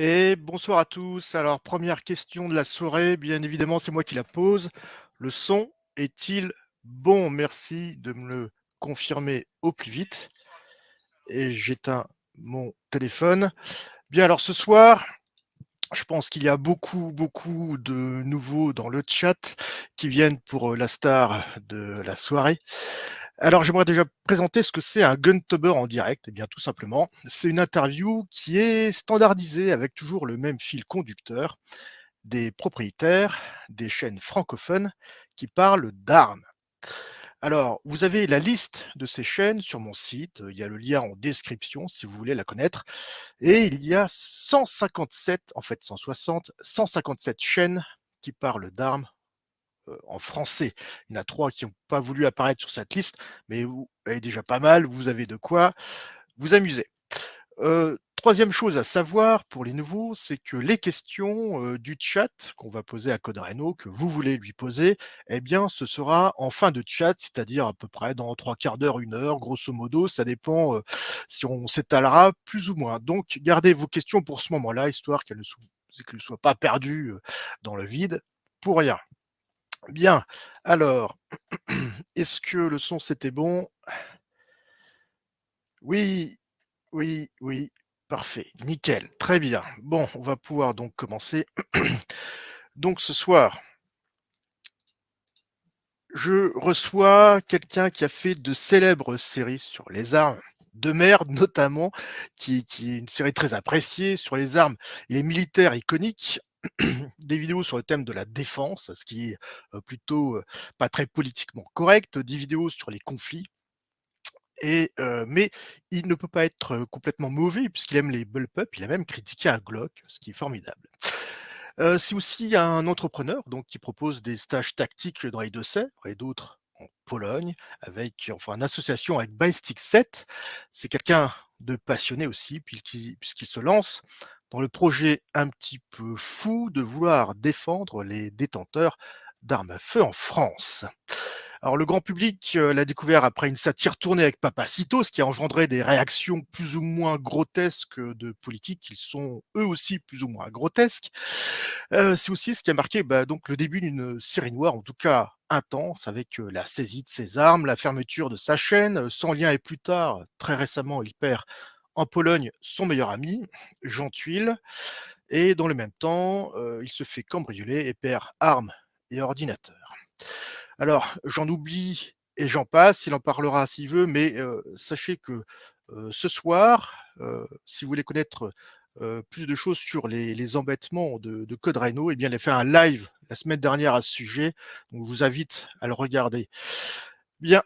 Et bonsoir à tous. Alors, première question de la soirée, bien évidemment, c'est moi qui la pose. Le son est-il bon? Merci de me le confirmer au plus vite. Et j'éteins mon téléphone. Bien, alors ce soir, je pense qu'il y a beaucoup de nouveaux dans le chat qui viennent pour la star de la soirée. Alors, j'aimerais déjà présenter ce que c'est un Guntober en direct. Eh bien, tout simplement, c'est une interview qui est standardisée avec toujours le même fil conducteur des propriétaires des chaînes francophones qui parlent d'armes. Alors, vous avez la liste de ces chaînes sur mon site, il y a le lien en description si vous voulez la connaître, et il y a 157, en fait 160, 157 chaînes qui parlent d'armes en français. Il y en a 3 qui n'ont pas voulu apparaître sur cette liste, mais vous avez déjà pas mal, vous avez de quoi vous amuser. 3e chose à savoir pour les nouveaux, c'est que les questions, du chat qu'on va poser à Code Reno, que vous voulez lui poser, eh bien, ce sera en fin de chat, c'est-à-dire à peu près dans 3/4 d'heure, 1 heure, grosso modo, ça dépend, si on s'étalera plus ou moins. Donc gardez vos questions pour ce moment-là, histoire qu'elles ne soient pas perdues, dans le vide pour rien. Bien, alors, est-ce que le son c'était bon? Oui, oui, parfait, nickel, très bien. Bon, on va pouvoir donc commencer. Donc ce soir, je reçois quelqu'un qui a fait de célèbres séries sur les armes de mer notamment, qui est une série très appréciée sur les armes et les militaires iconiques, des vidéos sur le thème de la défense, ce qui est, plutôt, pas très politiquement correct, des vidéos sur les conflits. Mais il ne peut pas être, complètement mauvais puisqu'il aime les bullpups, il a même critiqué un Glock, ce qui est formidable. C'est aussi un entrepreneur donc qui propose des stages tactiques dans les Deux-Sèvres et d'autres en Pologne avec enfin en association avec Ballistic 7. C'est quelqu'un de passionné aussi puisqu'il se lance dans le projet un petit peu fou de vouloir défendre les détenteurs d'armes à feu en France. Alors le grand public, l'a découvert après une satire tournée avec Papacito, ce qui a engendré des réactions plus ou moins grotesques, de politiques qui sont eux aussi plus ou moins grotesques. C'est aussi ce qui a marqué, donc le début d'une série noire, en tout cas intense, avec, la saisie de ses armes, la fermeture de sa chaîne, sans lien et plus tard, très récemment, il perd en Pologne son meilleur ami, Jean Thuil et dans le même temps, il se fait cambrioler et perd armes et ordinateur. Alors, j'en oublie et j'en passe, il en parlera s'il veut, mais sachez que, ce soir, si vous voulez connaître, plus de choses sur les embêtements de Code Reno, eh bien, il a fait un live la semaine dernière à ce sujet, donc je vous invite à le regarder. Bien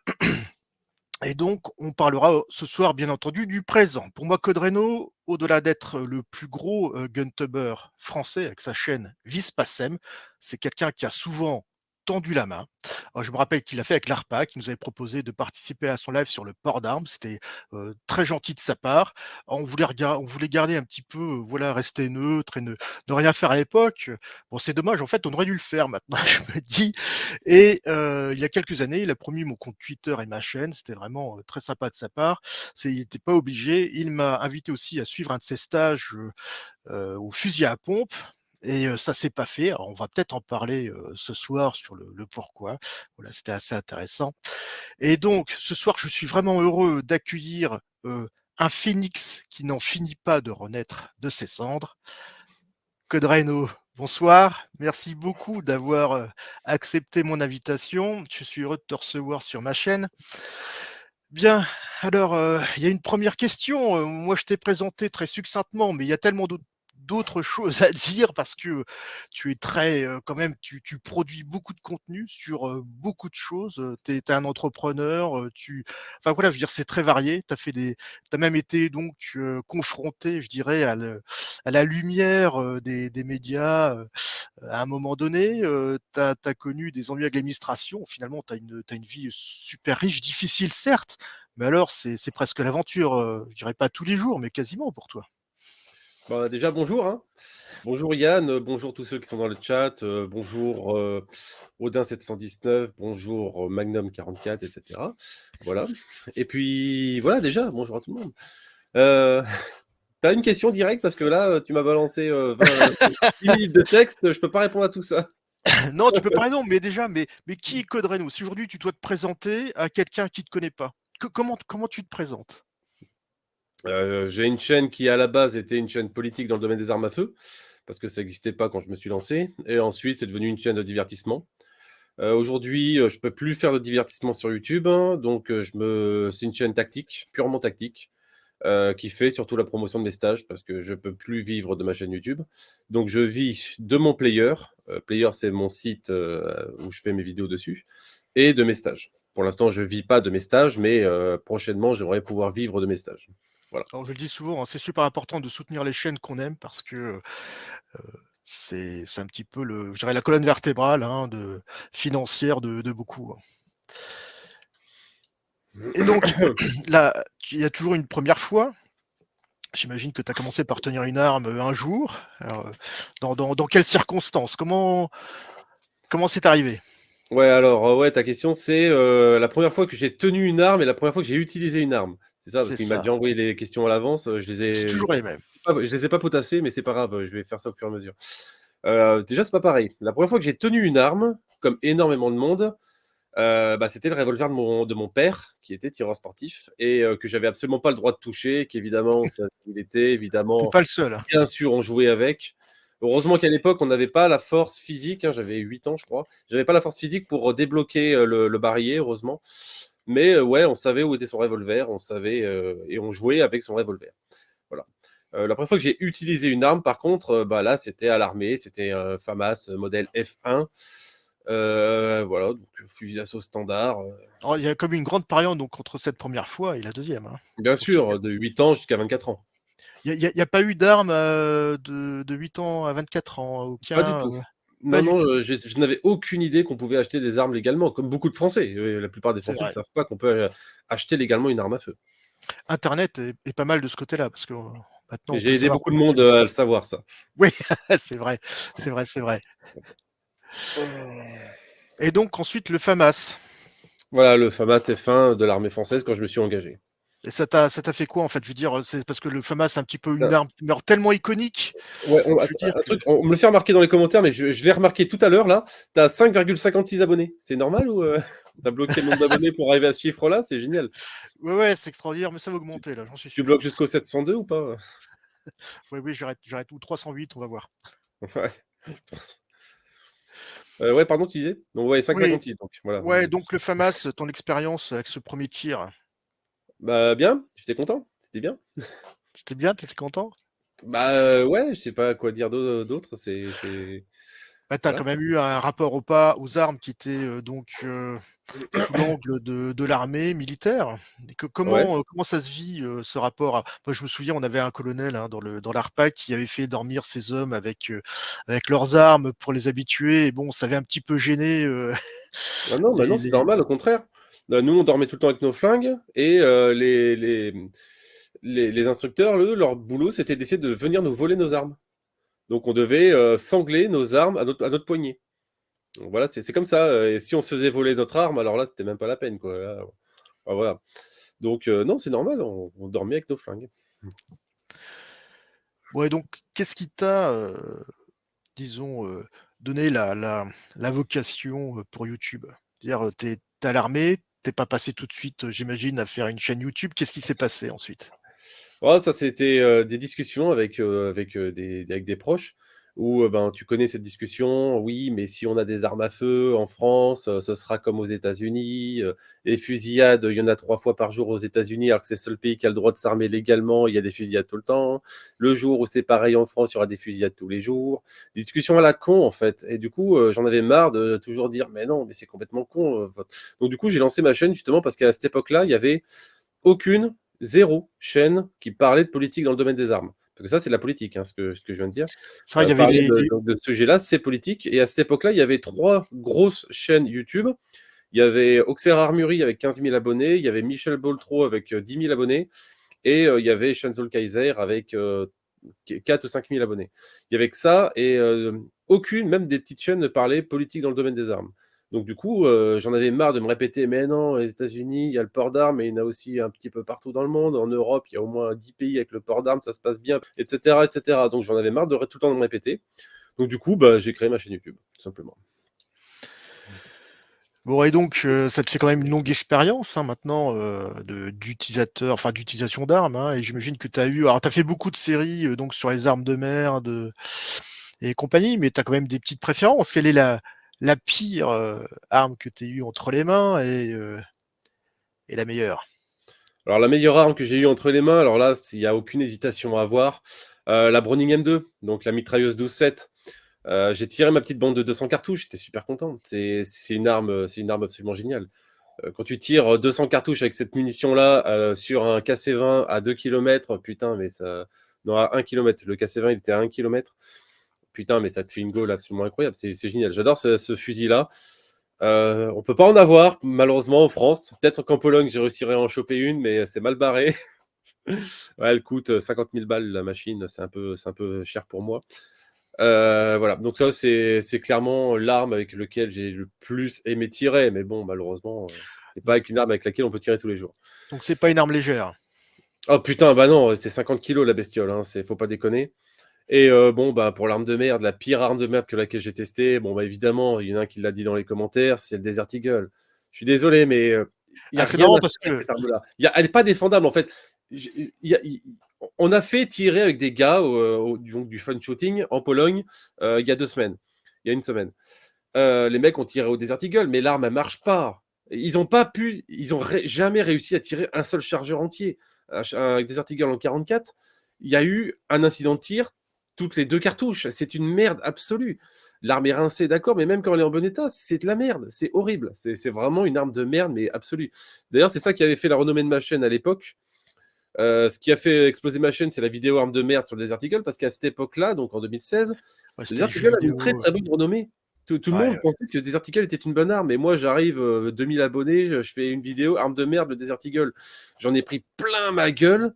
et donc on parlera, ce soir, bien entendu, du présent. Pour moi, Code Reno, au-delà d'être le plus gros, guntuber français avec sa chaîne Vispacem, c'est quelqu'un qui a souvent tendu la main. Je me rappelle qu'il l'a fait avec l'ARPA, qui nous avait proposé de participer à son live sur le port d'armes. C'était, très gentil de sa part. On voulait garder un petit peu, voilà, rester neutre et ne rien faire à l'époque. Bon, c'est dommage, en fait, on aurait dû le faire maintenant, je me dis et il y a quelques années, il a promu mon compte Twitter et ma chaîne. C'était vraiment, très sympa de sa part. Il était pas obligé. Il m'a invité aussi à suivre un de ses stages, au fusil à pompe et ça s'est pas fait. Alors on va peut-être en parler, ce soir sur le pourquoi. Voilà, c'était assez intéressant et donc ce soir, je suis vraiment heureux d'accueillir, un phénix qui n'en finit pas de renaître de ses cendres. Code Reno, bonsoir. Merci beaucoup d'avoir, accepté mon invitation. Je suis heureux de te recevoir sur ma chaîne. Bien, alors, il y a une première question, moi je t'ai présenté très succinctement, mais il y a tellement d'autres choses à dire parce que tu es très, quand même tu produis beaucoup de contenu sur, beaucoup de choses, tu es un entrepreneur, enfin voilà, je veux dire, c'est très varié. Tu as même été donc, confronté, je dirais, à la lumière, des médias, à un moment donné, tu as connu des ennuis avec l'administration. Finalement, tu une vie super riche, difficile certes, mais alors c'est presque l'aventure, je dirais pas tous les jours, mais quasiment pour toi. Bah, déjà bonjour, hein. Bonjour Yann, bonjour tous ceux qui sont dans le chat, bonjour, Odin 719, bonjour, Magnum 44 et cetera. Voilà et puis voilà déjà, bonjour à tout le monde. Heu, T'as une question directe parce que là, tu m'as balancé 10 minutes de texte, je peux pas répondre à tout ça. Non, tu peux parler non, mais déjà, mais qui est Code Reno? Si aujourd'hui tu dois te présenter à quelqu'un qui te connaît pas, comment tu te présentes? J'ai une chaîne qui, à la base, était une chaîne politique dans le domaine des armes à feu, parce que ça n'existait pas quand je me suis lancé. Et ensuite, c'est devenu une chaîne de divertissement. Aujourd'hui, je peux plus faire de divertissement sur YouTube, hein, donc c'est une chaîne tactique, purement tactique, qui fait surtout la promotion de mes stages, parce que je peux plus vivre de ma chaîne YouTube. Donc je vis de mon Player. Player, c'est mon site où je fais mes vidéos dessus, et de mes stages. Pour l'instant, je vis pas de mes stages, mais prochainement, j'aimerais pouvoir vivre de mes stages. Voilà. Alors je le dis souvent, hein, c'est super important de soutenir les chaînes qu'on aime parce que, c'est un petit peu je dirais la colonne vertébrale, hein, financière de beaucoup, hein. Et donc là, il y a toujours une première fois. J'imagine que tu as commencé par tenir une arme, un jour. Alors, dans quelles circonstances? Comment c'est arrivé? Ouais, alors, ouais, ta question, c'est la première fois que j'ai tenu une arme et la première fois que j'ai utilisé une arme. C'est ça, parce C'est qu'il m'a ça. déjà envoyé les questions à l'avance. C'est toujours les mêmes. Je les ai pas potassées, mais c'est pas grave, je vais faire ça au fur et à mesure. Déjà, c'est pas pareil. La première fois que j'ai tenu une arme, comme énormément de monde, bah, c'était le revolver de mon père, qui était tireur sportif, et que j'avais absolument pas le droit de toucher, qu'évidemment, on savait où il était, Tu évidemment, pas le seul, hein. bien sûr, on jouait avec. Heureusement qu'à l'époque, on n'avait pas la force physique, hein, j'avais 8 ans, je crois. J'avais pas la force physique pour débloquer le barillet, heureusement. Mais ouais, on savait où était son revolver, on savait, et on jouait avec son revolver. Voilà. La première fois que j'ai utilisé une arme, par contre, bah là, c'était à l'armée, c'était un FAMAS modèle F1. Voilà, donc fusil d'assaut standard. Alors il y a comme une grande période donc entre cette première fois et la deuxième, hein. Bien Donc sûr, de 8 ans jusqu'à 24 ans. il y a pas eu d'armes, de 8 ans à 24 ans, Pas du aucun, tout. pas Non, du non, tout. je n'avais aucune idée qu'on pouvait acheter des armes légalement, comme beaucoup de Français. La plupart des C'est Français ne vrai. savent pas qu'on peut acheter légalement une arme à feu. Internet est pas mal de ce côté-là parce que, maintenant Et on peut j'ai aidé savoir beaucoup plus de monde facilement. à le savoir, ça. Oui, c'est vrai, c'est vrai, c'est vrai. Et donc ensuite le FAMAS. Voilà, le FAMAS F1 de l'armée française quand je me suis engagé. Et ça t'a fait quoi en fait? Je veux dire, c'est parce que le FAMAS c'est un petit peu une Ça- arme tellement iconique, Ouais, je veux dire un que truc, on me le fait remarquer dans les commentaires, mais je l'ai remarqué tout à l'heure là. T'as 5,56 abonnés. C'est normal ou t'as bloqué le nombre d'abonnés pour arriver à ce chiffre-là? C'est génial. ouais, ouais, c'est extraordinaire, mais ça va Tu, augmenter là, j'en suis tu sûr. bloques jusqu'au 702 ou pas? Oui, oui, j'arrête ou 308, on va voir. Ouais. Ouais, pardon, tu disais? Donc ouais, Oui, 5,56 donc voilà. ouais, donc le FAMAS, ton expérience avec ce premier tir, Bah bien, j'étais content, c'était bien. c'était bien? Tu étais content? Bah ouais, je sais pas quoi dire d'autre, Bah, tu as voilà. quand même eu un rapport aux armes qui était, donc, sous l'angle de l'armée militaire. Et Ouais. comment ça se vit, ce rapport à moi, je me souviens, on avait un colonel, hein, dans l'ARPAC qui avait fait dormir ses hommes avec leurs armes pour les habituer et bon, ça avait un petit peu gêné, Ah non, bah non, c'est les normal, au contraire. Nous, on dormait tout le temps avec nos flingues et les instructeurs, eux, leur boulot, c'était d'essayer de venir nous voler nos armes. Donc on devait sangler nos armes à notre poignet. Donc voilà, c'est comme ça. Et si on se faisait voler notre arme, alors là, c'était même pas la peine, quoi. Là, voilà. Donc non, c'est normal, on dormait avec nos flingues. ouais, donc qu'est-ce qui t'a, disons, donné la vocation, pour YouTube? C'est-à-dire, tu à l'armée, tu pas passé tout de suite, j'imagine, à faire une chaîne YouTube. Qu'est-ce qui s'est passé ensuite? Oh, ça, c'était des discussions avec des proches où ben, tu connais cette discussion. Oui, mais si on a des armes à feu en France, ce sera comme aux États-Unis. Les fusillades, il y en a 3 fois par jour aux États-Unis, alors que c'est le seul pays qui a le droit de s'armer légalement. Il y a des fusillades tout le temps. Le jour où c'est pareil en France, il y aura des fusillades tous les jours. Des discussions à la con, en fait. Et du coup, j'en avais marre de toujours dire, mais non, mais c'est complètement con. Donc, du coup, j'ai lancé ma chaîne justement parce qu'à cette époque-là, il y avait aucune, zéro chaîne qui parlait de politique dans le domaine des armes. Parce que ça, c'est de la politique, hein, ce que je viens de dire. C'est vrai, il y avait Parler de ce sujet-là, c'est politique. Et à cette époque-là, il y avait 3 grosses chaînes YouTube. Il y avait Auxerre Armury avec 15 000 abonnés, il y avait Michel Boltro avec 10 000 abonnés, et il y avait Shanzol Kaiser avec 4 ou 5 000 abonnés. Il y avait que ça, et aucune, même des petites chaînes, ne parlait politique dans le domaine des armes. Donc du coup, j'en avais marre de me répéter, mais non, les États-Unis, il y a le port d'armes, mais il y en a aussi un petit peu partout dans le monde. En Europe, il y a au moins 10 pays avec le port d'armes, ça se passe bien, etc., etc. Donc j'en avais marre de tout le temps de me répéter. Donc du coup, bah, j'ai créé ma chaîne YouTube, tout simplement. Bon, et donc, ça te fait quand même une longue expérience, hein, maintenant, d'utilisateur, enfin d'utilisation d'armes, hein, et j'imagine que tu as eu, alors tu as fait beaucoup de séries, donc sur les armes de mer, et compagnie, mais tu as quand même des petites préférences. Quelle est la pire arme que tu aies eu entre les mains et la meilleure? Alors la meilleure arme que j'ai eue entre les mains, alors là, il n'y a aucune hésitation à avoir, la Browning M2, donc la mitrailleuse 12-7. J'ai tiré ma petite bande de 200 cartouches, j'étais super content. C'est une arme absolument géniale. Quand tu tires 200 cartouches avec cette munition-là sur un KC-20 à 2 km, putain, mais ça. Non, à 1 km. Le KC-20, il était à 1 km. Putain, mais ça te fait une gaule absolument incroyable. C'est génial. J'adore ce fusil-là. On peut pas en avoir, malheureusement, en France. Peut-être qu'en Pologne, j'ai réussi à en choper une, mais c'est mal barré. Ouais, elle coûte 50 000 balles, la machine. C'est un peu cher pour moi. Voilà, donc ça c'est clairement l'arme avec laquelle j'ai le plus aimé tirer, mais bon, malheureusement, c'est pas avec une arme avec laquelle on peut tirer tous les jours. Donc c'est pas une arme légère. Oh putain, bah non, c'est 50 kilos la bestiole, hein, faut pas déconner. Et bon, bah pour l'arme de merde, la pire arme de merde que laquelle j'ai testée, bon bah évidemment, il y en a un qui l'a dit dans les commentaires, c'est le Desert Eagle. Je suis désolé, mais il y Ah, a c'est rien marrant à parce faire avec que cette arme-là. Elle est pas défendable en fait. On a fait tirer avec des gars du fun shooting en Pologne il y a 2 semaines, il y a une semaine. Les mecs ont tiré au Desert Eagle, mais l'arme elle marche pas. Ils ont pas pu, ils ont jamais réussi à tirer un seul chargeur entier. Un Desert Eagle en 44, il y a eu un incident de tir toutes les 2 cartouches. C'est une merde absolue. L'arme est rincée, d'accord, mais même quand elle est en bon état, c'est de la merde. C'est horrible. C'est vraiment une arme de merde, mais absolue. D'ailleurs, c'est ça qui avait fait la renommée de ma chaîne à l'époque. Ce qui a fait exploser ma chaîne, c'est la vidéo arme de merde sur le Desert Eagle, parce qu'à cette époque-là, donc en 2016, ouais, le c'était les Desert jeux Eagle avait une très vidéo. très bonne renommée. Tout le Ouais, monde ouais. pensait que le Desert Eagle était une bonne arme, et moi j'arrive, 2000 abonnés, je fais une vidéo arme de merde, le Desert Eagle. J'en ai pris plein ma gueule.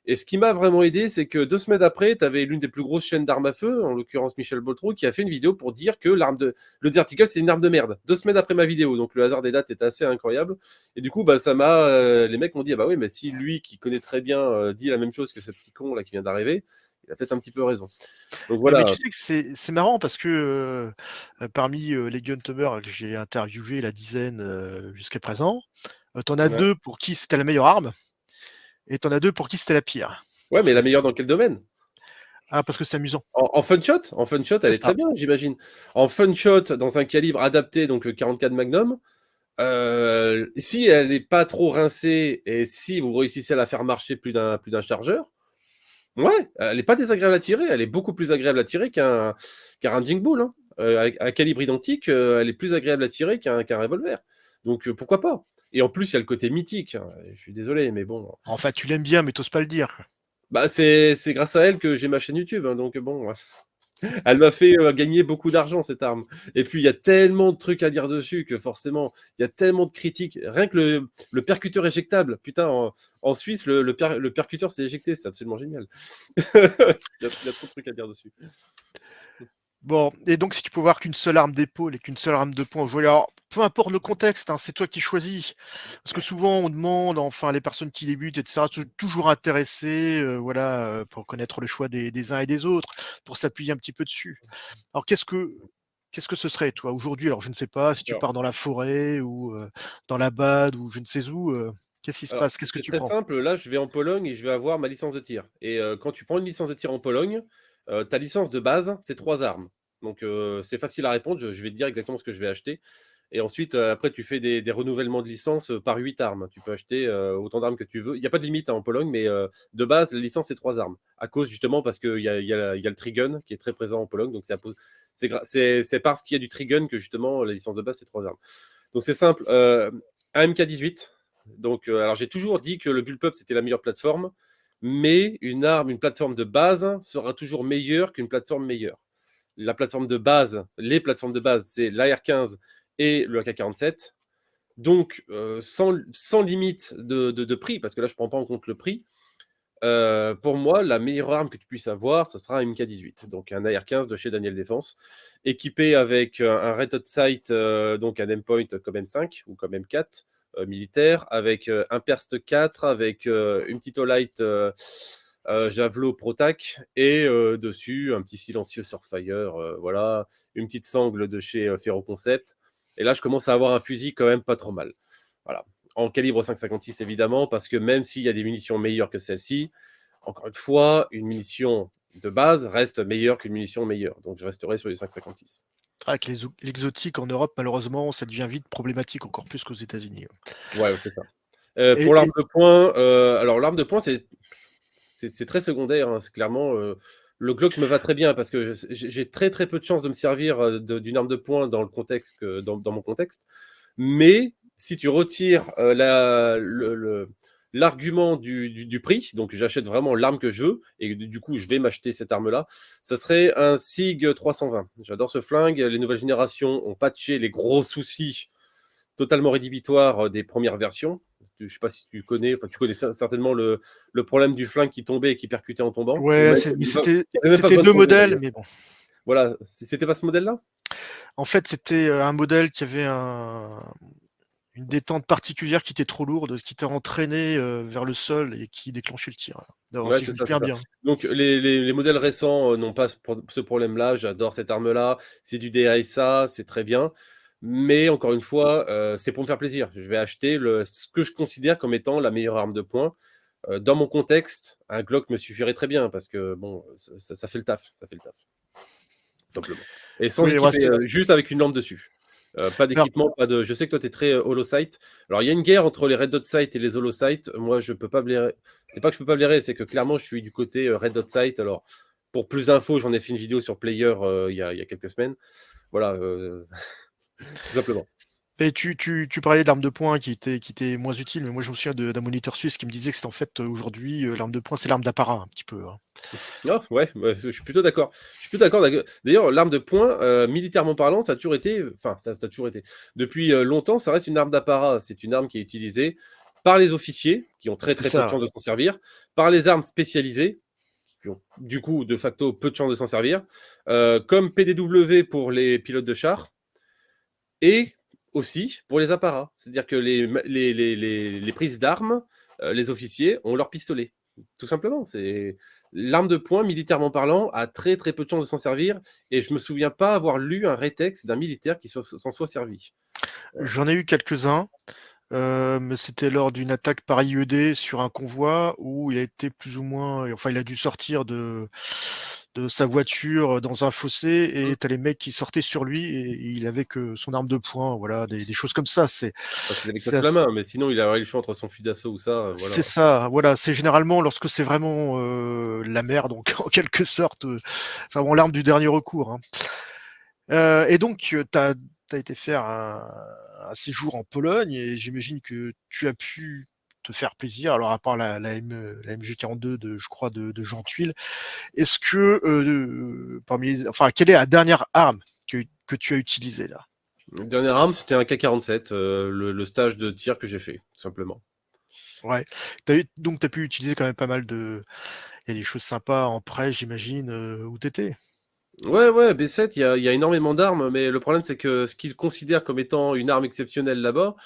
Et ce qui m'a vraiment aidé, c'est que 2 semaines après, tu avais l'une des plus grosses chaînes d'armes à feu, en l'occurrence Michel Boltrou, qui a fait une vidéo pour dire que le Desert Eagle, c'est une arme de merde. 2 semaines après ma vidéo. Donc le hasard des dates est assez incroyable. Et du coup, bah, les mecs m'ont dit, ah bah oui, mais si lui, qui connaît très bien, dit la même chose que ce petit con là qui vient d'arriver, il a peut-être un petit peu raison. Donc Mais voilà. tu sais que c'est marrant parce que, parmi, les Guntomers que j'ai interviewés, la dizaine, jusqu'à présent, tu en as Ouais. 2 pour qui c'était la meilleure arme et tu en as 2 pour qui c'était la pire. Ouais, mais la C'est meilleure dans quel domaine? Ah, parce que c'est amusant. En fun shot, elle C'est est très ça. bien, j'imagine. En fun shot, dans un calibre adapté, donc le 44 Magnum, si elle n'est pas trop rincée et si vous réussissez à la faire marcher plus d'un chargeur, ouais, elle n'est pas désagréable à tirer. Elle est beaucoup plus agréable à tirer qu'un Raging Bull, hein. Avec un calibre identique, elle est plus agréable à tirer qu'un revolver. Donc pourquoi pas? Et en plus, il y a le côté mythique, hein. Je suis désolé, mais bon. Enfin, tu l'aimes bien, mais tu oses pas le dire, quoi. Bah, c'est grâce à elle que j'ai ma chaîne YouTube, hein, donc bon. Ouais. Elle m'a fait gagner beaucoup d'argent, cette arme. Et puis, il y a tellement de trucs à dire dessus que forcément, il y a tellement de critiques. Rien que le percuteur éjectable. Putain, en Suisse, le percuteur s'est éjecté. C'est absolument génial. Il y a trop de trucs à dire dessus. Bon, et donc si tu peux avoir qu'une seule arme d'épaule et qu'une seule arme de poing, alors peu importe le contexte, hein, c'est toi qui choisis. Parce que souvent on demande, enfin les personnes qui débutent, etc., sont toujours intéressées, voilà, pour connaître le choix des uns et des autres, pour s'appuyer un petit peu dessus. Alors qu'est-ce que ce serait toi aujourd'hui? Alors je ne sais pas si tu Alors, pars dans la forêt ou, dans la bad ou je ne sais où, qu'est-ce qui se alors, passe? Qu'est-ce que c'est tu très prends? simple. Là, je vais en Pologne et je vais avoir ma licence de tir. Et quand tu prends une licence de tir en Pologne, ta licence de base, c'est 3 armes. Donc, c'est facile à répondre. Je vais te dire exactement ce que je vais acheter. Et ensuite, après, tu fais des renouvellements de licence par 8 armes. Tu peux acheter autant d'armes que tu veux. Il n'y a pas de limite hein, en Pologne, mais de base, la licence, c'est 3 armes. À cause, justement, parce qu'il y a le Trigun qui est très présent en Pologne. Donc, c'est parce qu'il y a du Trigun que, justement, la licence de base, c'est 3 armes. Donc, c'est simple. Un MK18. Donc, alors, j'ai toujours dit que le Bullpup, c'était la meilleure plateforme. Mais une plateforme de base, sera toujours meilleure qu'une plateforme meilleure. La plateforme de base, les plateformes de base, c'est l'AR-15 et le AK-47. Donc, sans limite de prix, parce que là, je ne prends pas en compte le prix, Pour moi, la meilleure arme que tu puisses avoir, ce sera un MK18, donc un AR-15 de chez Daniel Défense, équipé avec un Red Dot Sight, donc un endpoint comme M5 ou comme M4 militaire, avec un Perst 4, avec une petite Olight Javelot Protac, et dessus un petit silencieux Surfire, voilà, une petite sangle de chez Ferro Concept. Et là, je commence à avoir un fusil quand même pas trop mal. Voilà. En calibre 5,56 évidemment, parce que même s'il y a des munitions meilleures que celle-ci, encore une fois, une munition de base reste meilleure qu'une munition meilleure. Donc je resterai sur les 5,56. Avec l'exotique en Europe, malheureusement, ça devient vite problématique, encore plus qu'aux États-Unis. Ouais, c'est ça. Et, Pour l'arme et- de poing, alors l'arme de poing, c'est très secondaire. Hein, c'est clairement, le Glock me va très bien parce que j'ai très très peu de chances de me servir d'une arme de poing dans le contexte dans mon contexte. Mais si tu retires l'argument du prix, donc j'achète vraiment l'arme que je veux, et du coup je vais m'acheter cette arme-là, ça serait un SIG 320. J'adore ce flingue, les nouvelles générations ont patché les gros soucis totalement rédhibitoires des premières versions. Je ne sais pas si tu connais, enfin tu connais certainement le problème du flingue qui tombait et qui percutait en tombant. ouais, mais Il n'y avait même pas c'était besoin de deux tomber modèles, d'ailleurs. mais bon. Voilà, c'était pas ce modèle-là? En fait, c'était un modèle qui avait une détente particulière qui était trop lourde, ce qui t'a entraîné vers le sol et qui déclenchait le tir. Alors, Ouais, si je c'est me ça, c'est souviens ça. bien. Donc les modèles récents n'ont pas ce problème-là. J'adore cette arme-là. C'est du DASA, c'est très bien. Mais encore une fois, c'est pour me faire plaisir. Je vais acheter ce que je considère comme étant la meilleure arme de poing. Dans mon contexte, un Glock me suffirait très bien parce que bon, ça fait le taf. Ça fait le taf, simplement. Et sans Oui, ouais, équiper, juste avec une lampe dessus. Pas alors, d'équipement, pas de. Je sais que toi, tu es très holosight. Alors, il y a une guerre entre les Red Dot Sight et les holosight. Moi, je peux pas blairer. C'est pas que je peux pas blairer, c'est que clairement, je suis du côté Red Dot Sight. Alors, pour plus d'infos, j'en ai fait une vidéo sur Player il y a quelques semaines. Voilà, tout simplement. et tu parlais d'armes de poing qui étaient moins utiles, mais moi je me souviens d'un moniteur suisse qui me disait que c'est en fait aujourd'hui l'arme de poing, c'est l'arme d'apparat un petit peu. Non, ouais, je suis plutôt d'accord. Je suis plutôt d'accord. D'ailleurs, l'arme de poing, militairement parlant, ça a toujours été. Enfin, ça a toujours été. Depuis longtemps, ça reste une arme d'apparat. C'est une arme qui est utilisée par les officiers, qui ont très C'est très peu de ça. chance de s'en servir, par les armes spécialisées, qui ont du coup de facto peu de chance de s'en servir, comme PDW pour les pilotes de char, et aussi pour les apparats. C'est-à-dire que les prises d'armes, les officiers ont leur pistolet. Tout simplement. C'est l'arme de poing, militairement parlant, a très très peu de chances de s'en servir. Et je me souviens pas avoir lu un rétex d'un militaire qui s'en soit servi. J'en ai eu quelques-uns, mais c'était lors d'une attaque par IED sur un convoi où il a été plus ou moins, enfin il a dû sortir de sa voiture dans un fossé Mmh. et t'as les mecs qui sortaient sur lui et il avait que son arme de poing, voilà, des choses comme ça. Parce qu'il avait que ça C'est sous la assez- main, mais sinon il a le choix entre son fusil d'assaut ou ça. c'est Voilà. ça, voilà, c'est généralement lorsque c'est vraiment la merde, donc en quelque sorte, c'est vraiment l'arme du dernier recours, hein. Et donc, tu as été faire un séjour en Pologne et j'imagine que tu as pu te faire plaisir. Alors, à part la MG42 de, je crois, de Jean Thuil, est-ce que enfin, quelle est la dernière arme que tu as utilisée là? Dernière arme, c'était un K47, le stage de tir que j'ai fait, tout simplement. Ouais. Donc, tu as pu utiliser quand même pas mal de. Il y a des choses sympas en prêt, j'imagine, où t'étais. Ouais, B7, il y a énormément d'armes, mais le problème, c'est que ce qu'ils considèrent comme étant une arme exceptionnelle là-bas,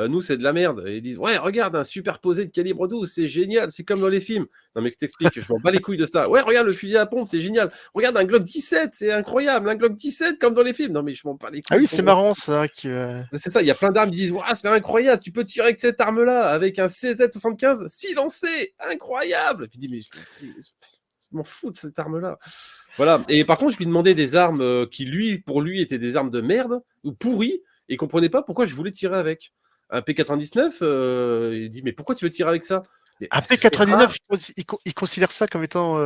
nous, c'est de la merde. Et ils disent, ouais, regarde, un superposé de calibre 12, c'est génial, c'est comme dans les films. Non, mais je t'explique, je m'en bats les couilles de ça. Ouais, regarde le fusil à pompe, c'est génial. Regarde un Glock 17, c'est incroyable, un Glock 17 comme dans les films. Non, mais je m'en bats les Ah couilles. oui, c'est marrant ça. Que, C'est ça, il y a plein d'armes qui disent, ouais, c'est incroyable, tu peux tirer avec cette arme-là, avec un CZ75 silencé, incroyable. Puis je dis, mais je m'en fous de cette arme-là. Voilà. Et par contre, je lui demandais des armes qui, pour lui, étaient des armes de merde ou pourries, et il comprenait pas pourquoi je voulais tirer avec. Un P99, il dit, mais pourquoi tu veux tirer avec ça? Mais parce après que c'est rare. 99, il considère ça comme étant.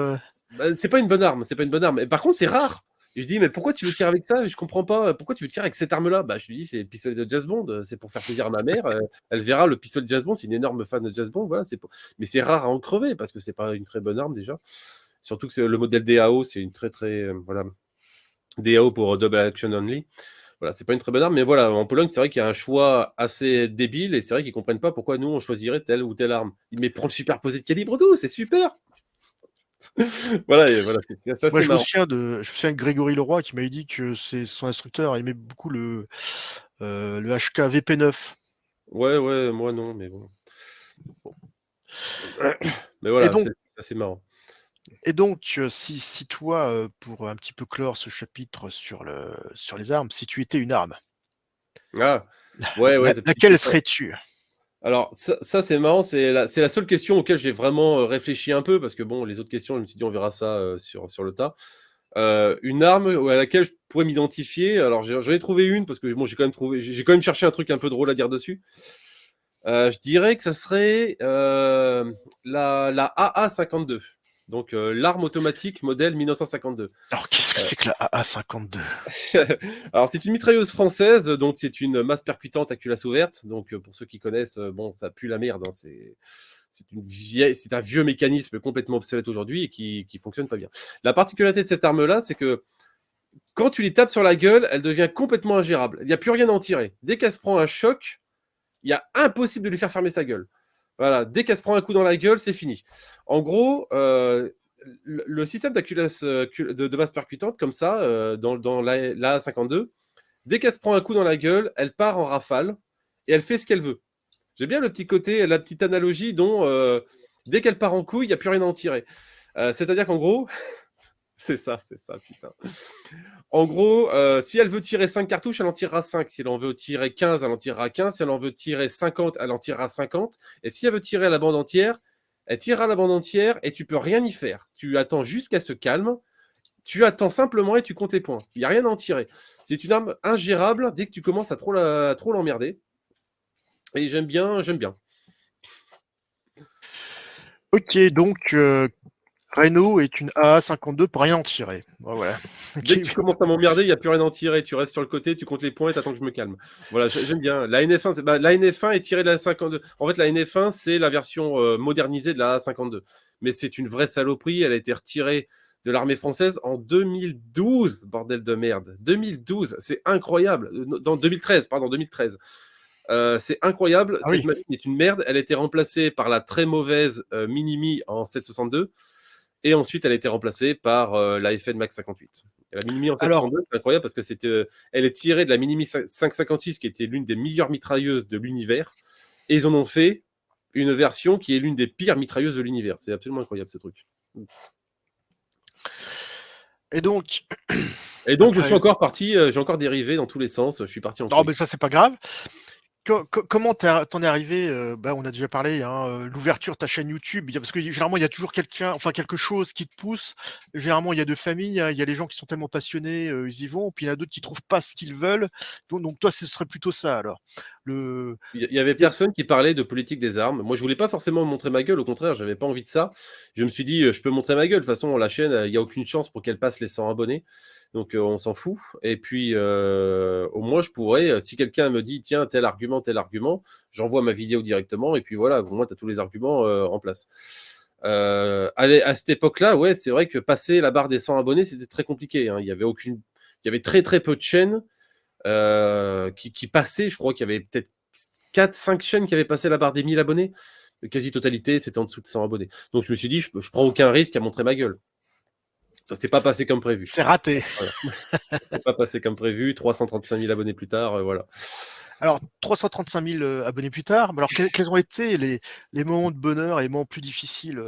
Bah, c'est pas une bonne arme, c'est pas une bonne arme. Et par contre, c'est rare. Et je dis, mais pourquoi tu veux tirer avec ça? Je comprends pas. Pourquoi tu veux tirer avec cette arme-là? Bah, je lui dis, c'est le pistolet de James Bond. C'est pour faire plaisir à ma mère. Elle verra le pistolet de James Bond. C'est une énorme fan de James Bond. Voilà, mais c'est rare à en crever parce que c'est pas une très bonne arme déjà. Surtout que c'est le modèle DAO, c'est une très très voilà, DAO pour Double Action Only. Voilà, c'est pas une très bonne arme, mais voilà, en Pologne, c'est vrai qu'il y a un choix assez débile et c'est vrai qu'ils comprennent pas pourquoi nous on choisirait telle ou telle arme. Mais prends le superposé de calibre 12, c'est super. Voilà, et voilà, ça Moi, c'est marrant. je me souviens de Grégory Leroy qui m'avait dit que son instructeur aimait beaucoup le HK VP9. Ouais, ouais, moi non, mais bon. Mais Et voilà, donc, c'est assez marrant. si toi, pour un petit peu clore ce chapitre sur les armes, si tu étais une arme, Ah! Ouais, ouais, ta petite laquelle question. serais-tu? Alors ça c'est marrant, c'est la seule question auquel j'ai vraiment, réfléchi un peu parce que bon, les autres questions, je me suis dit: «On verra ça, sur le tas». Une arme à laquelle je pourrais m'identifier, alors j'en ai trouvé une parce que bon, j'ai quand même cherché un truc un peu drôle à dire dessus. Je dirais que ça serait, la AA-52, donc l'arme automatique modèle 1952. Alors, qu'est-ce que Heu, c'est que la AA-52? alors c'est une mitrailleuse française, donc c'est une masse percutante à culasse ouverte, donc pour ceux qui connaissent, bon, ça pue la merde, hein, c'est un vieux mécanisme complètement obsolète aujourd'hui et qui fonctionne pas bien. La particularité de cette arme-là, c'est que quand tu lui tapes sur la gueule, elle devient complètement ingérable. Il n'y a plus rien à en tirer. Dès qu'elle se prend un choc, il y a impossible de lui faire fermer sa gueule. Voilà, dès qu'elle se prend un coup dans la gueule, c'est fini. En gros, le système d'aculasse de masse percutante, comme ça, dans la 52, dès qu'elle se prend un coup dans la gueule, elle part en rafale et elle fait ce qu'elle veut. J'ai bien le petit côté, la petite analogie dont dès qu'elle part en couille, il n'y a plus rien à en tirer. C'est-à-dire qu'en gros, c'est ça, putain. En gros, si elle veut tirer 5 cartouches, elle en tirera 5. Si elle en veut tirer 15, elle en tirera 15. Si elle en veut tirer 50, elle en tirera 50. Et si elle veut tirer la bande entière, elle tirera la bande entière et tu peux rien y faire. Tu attends juste qu'elle se calme. Tu attends simplement et tu comptes les points. Il n'y a rien à en tirer. C'est une arme ingérable dès que tu commences à trop l'emmerder. Et j'aime bien, j'aime bien. OK, donc Renault est une AA-52 pour rien en tirer. Voilà. Dès OK. que tu commences à m'emmerder, il n'y a plus rien à en tirer. Tu restes sur le côté, tu comptes les points et t'attends que je me calme. Voilà, j'aime bien. La NF1, la NF1 est tirée de la 52. En fait, la NF1, c'est la version modernisée de la A52. Mais c'est une vraie saloperie. Elle a été retirée de l'armée française en 2012. Bordel de merde. 2012, c'est incroyable. Dans 2013, pardon, 2013. C'est incroyable. Ah Cette oui. machine est une merde. Elle a été remplacée par la très mauvaise Minimi en 762. Et ensuite, elle a été remplacée par la FN Max 58. La Minimi en Alors 762, c'est incroyable parce que elle est tirée de la Minimi 556, qui était l'une des meilleures mitrailleuses de l'univers. Et ils en ont fait une version qui est l'une des pires mitrailleuses de l'univers. C'est absolument incroyable ce truc. et donc Et donc, je suis après encore parti, j'ai encore dérivé dans tous les sens. Je suis parti en non, couille. mais ça, c'est pas grave. Comment t'en es arrivé, on a déjà parlé, hein, l'ouverture de ta chaîne YouTube, parce que généralement, il y a toujours quelqu'un, enfin quelque chose qui te pousse. Généralement, il y a 2 familles, hein, il y a les gens qui sont tellement passionnés, ils y vont, puis il y en a d'autres qui trouvent pas ce qu'ils veulent. Donc toi, ce serait plutôt ça alors. Le Il y avait il y a personne qui parlait de politique des armes. Moi, je voulais pas forcément montrer ma gueule. Au contraire, j'avais pas envie de ça. Je me suis dit, je peux montrer ma gueule. De toute façon, la chaîne, il y a aucune chance pour qu'elle passe les 100 abonnés. Donc, on s'en fout. Et puis, au moins, je pourrais, si quelqu'un me dit, tiens, tel argument, j'envoie ma vidéo directement. Et puis voilà, au moins, tu as tous les arguments en place. À cette époque-là, ouais, c'est vrai que passer la barre des 100 abonnés, c'était très compliqué, hein. Il y avait très très peu de chaînes qui passaient. Je crois qu'il y avait peut-être 4-5 chaînes qui avaient passé la barre des 1000 abonnés. La quasi-totalité, c'était en dessous de 100 abonnés. Donc je me suis dit, je prends aucun risque à montrer ma gueule. Ça s'est pas passé comme prévu. c'est raté. Voilà. Ça s'est pas passé comme prévu. 335 000 abonnés plus tard, voilà. Alors 335 000, abonnés plus tard, mais alors quels ont été les moments de bonheur et les moments plus difficiles,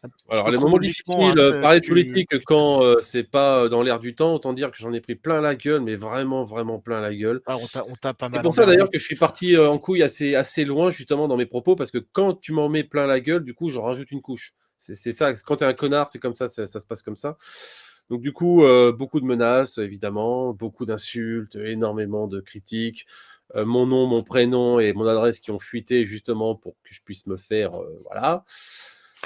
un petit Alors, peu les moments chronologiquement, hein, difficiles, que parler de tu politique quand c'est pas dans l'air du temps, autant dire que j'en ai pris plein la gueule, mais vraiment, vraiment plein la gueule. ah, on t'a pas C'est mal pour ça d'ailleurs emmerdé. que je suis parti en couille assez loin justement dans mes propos, parce que quand tu m'en mets plein la gueule, du coup, j'en rajoute une couche. C'est ça, quand t'es un connard, c'est comme ça, ça se passe comme ça. Donc du coup, beaucoup de menaces, évidemment, beaucoup d'insultes, énormément de critiques. Mon nom, mon prénom et mon adresse qui ont fuité justement pour que je puisse me faire, voilà.